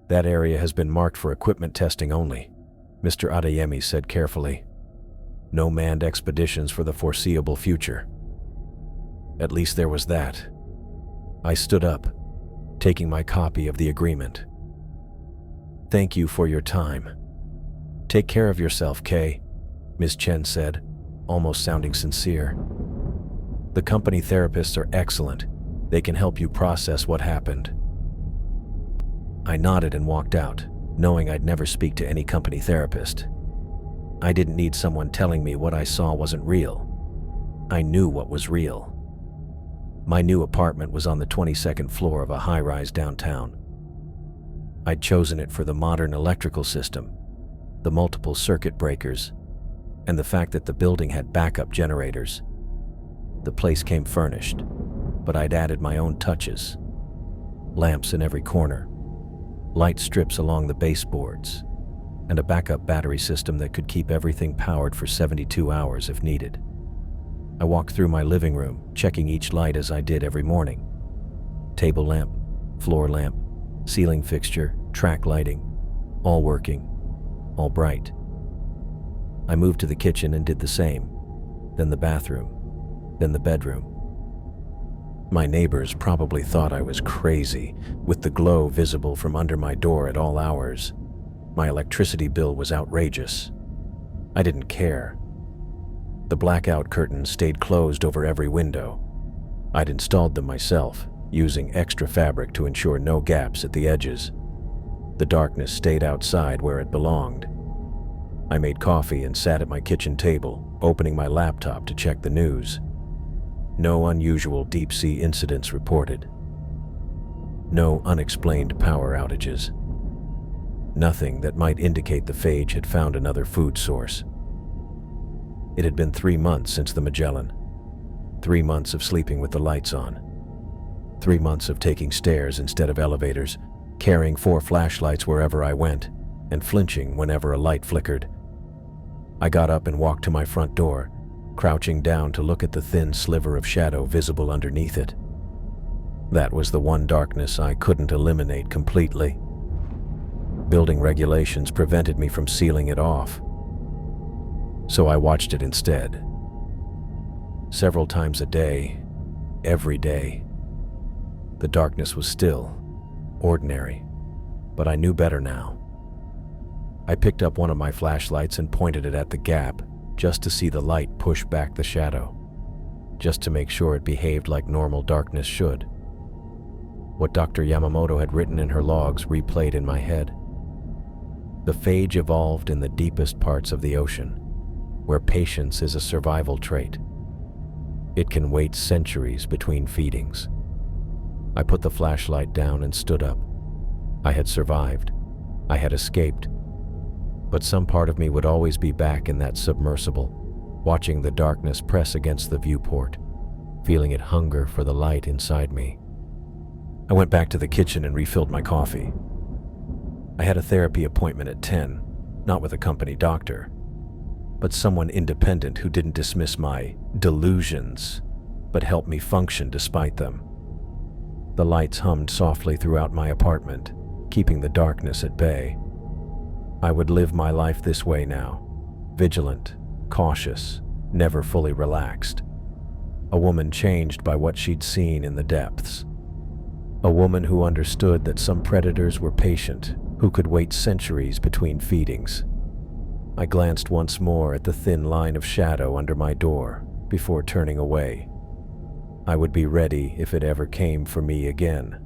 "That area has been marked for equipment testing only," Mr. Adeyemi said carefully. "No manned expeditions for the foreseeable future." At least there was that. I stood up, taking my copy of the agreement. "Thank you for your time. Take care of yourself, Kay," Ms. Chen said, almost sounding sincere. "The company therapists are excellent. They can help you process what happened." I nodded and walked out, knowing I'd never speak to any company therapist. I didn't need someone telling me what I saw wasn't real. I knew what was real. My new apartment was on the 22nd floor of a high-rise downtown. I'd chosen it for the modern electrical system, the multiple circuit breakers, and the fact that the building had backup generators. The place came furnished, but I'd added my own touches. Lamps in every corner, light strips along the baseboards, and a backup battery system that could keep everything powered for 72 hours if needed. I walked through my living room, checking each light as I did every morning. Table lamp, floor lamp, ceiling fixture, track lighting, all working, all bright. I moved to the kitchen and did the same, then the bathroom, then the bedroom. My neighbors probably thought I was crazy, with the glow visible from under my door at all hours. My electricity bill was outrageous. I didn't care. The blackout curtains stayed closed over every window. I'd installed them myself, using extra fabric to ensure no gaps at the edges. The darkness stayed outside where it belonged. I made coffee and sat at my kitchen table, opening my laptop to check the news. No unusual deep-sea incidents reported. No unexplained power outages. Nothing that might indicate the phage had found another food source. It had been 3 months since the Magellan. 3 months of sleeping with the lights on. 3 months of taking stairs instead of elevators, carrying 4 flashlights wherever I went, and flinching whenever a light flickered. I got up and walked to my front door, crouching down to look at the thin sliver of shadow visible underneath it. That was the one darkness I couldn't eliminate completely. Building regulations prevented me from sealing it off, so I watched it instead. Several times a day, every day. The darkness was still, ordinary, but I knew better now. I picked up one of my flashlights and pointed it at the gap, just to see the light push back the shadow, just to make sure it behaved like normal darkness should. What Dr. Yamamoto had written in her logs replayed in my head. The phage evolved in the deepest parts of the ocean, where patience is a survival trait. It can wait centuries between feedings. I put the flashlight down and stood up. I had survived. I had escaped. But some part of me would always be back in that submersible, watching the darkness press against the viewport, feeling it hunger for the light inside me. I went back to the kitchen and refilled my coffee. I had a therapy appointment at 10, not with a company doctor, but someone independent who didn't dismiss my delusions, but helped me function despite them. The lights hummed softly throughout my apartment, keeping the darkness at bay. I would live my life this way now, vigilant, cautious, never fully relaxed. A woman changed by what she'd seen in the depths. A woman who understood that some predators were patient, who could wait centuries between feedings. I glanced once more at the thin line of shadow under my door before turning away. I would be ready if it ever came for me again.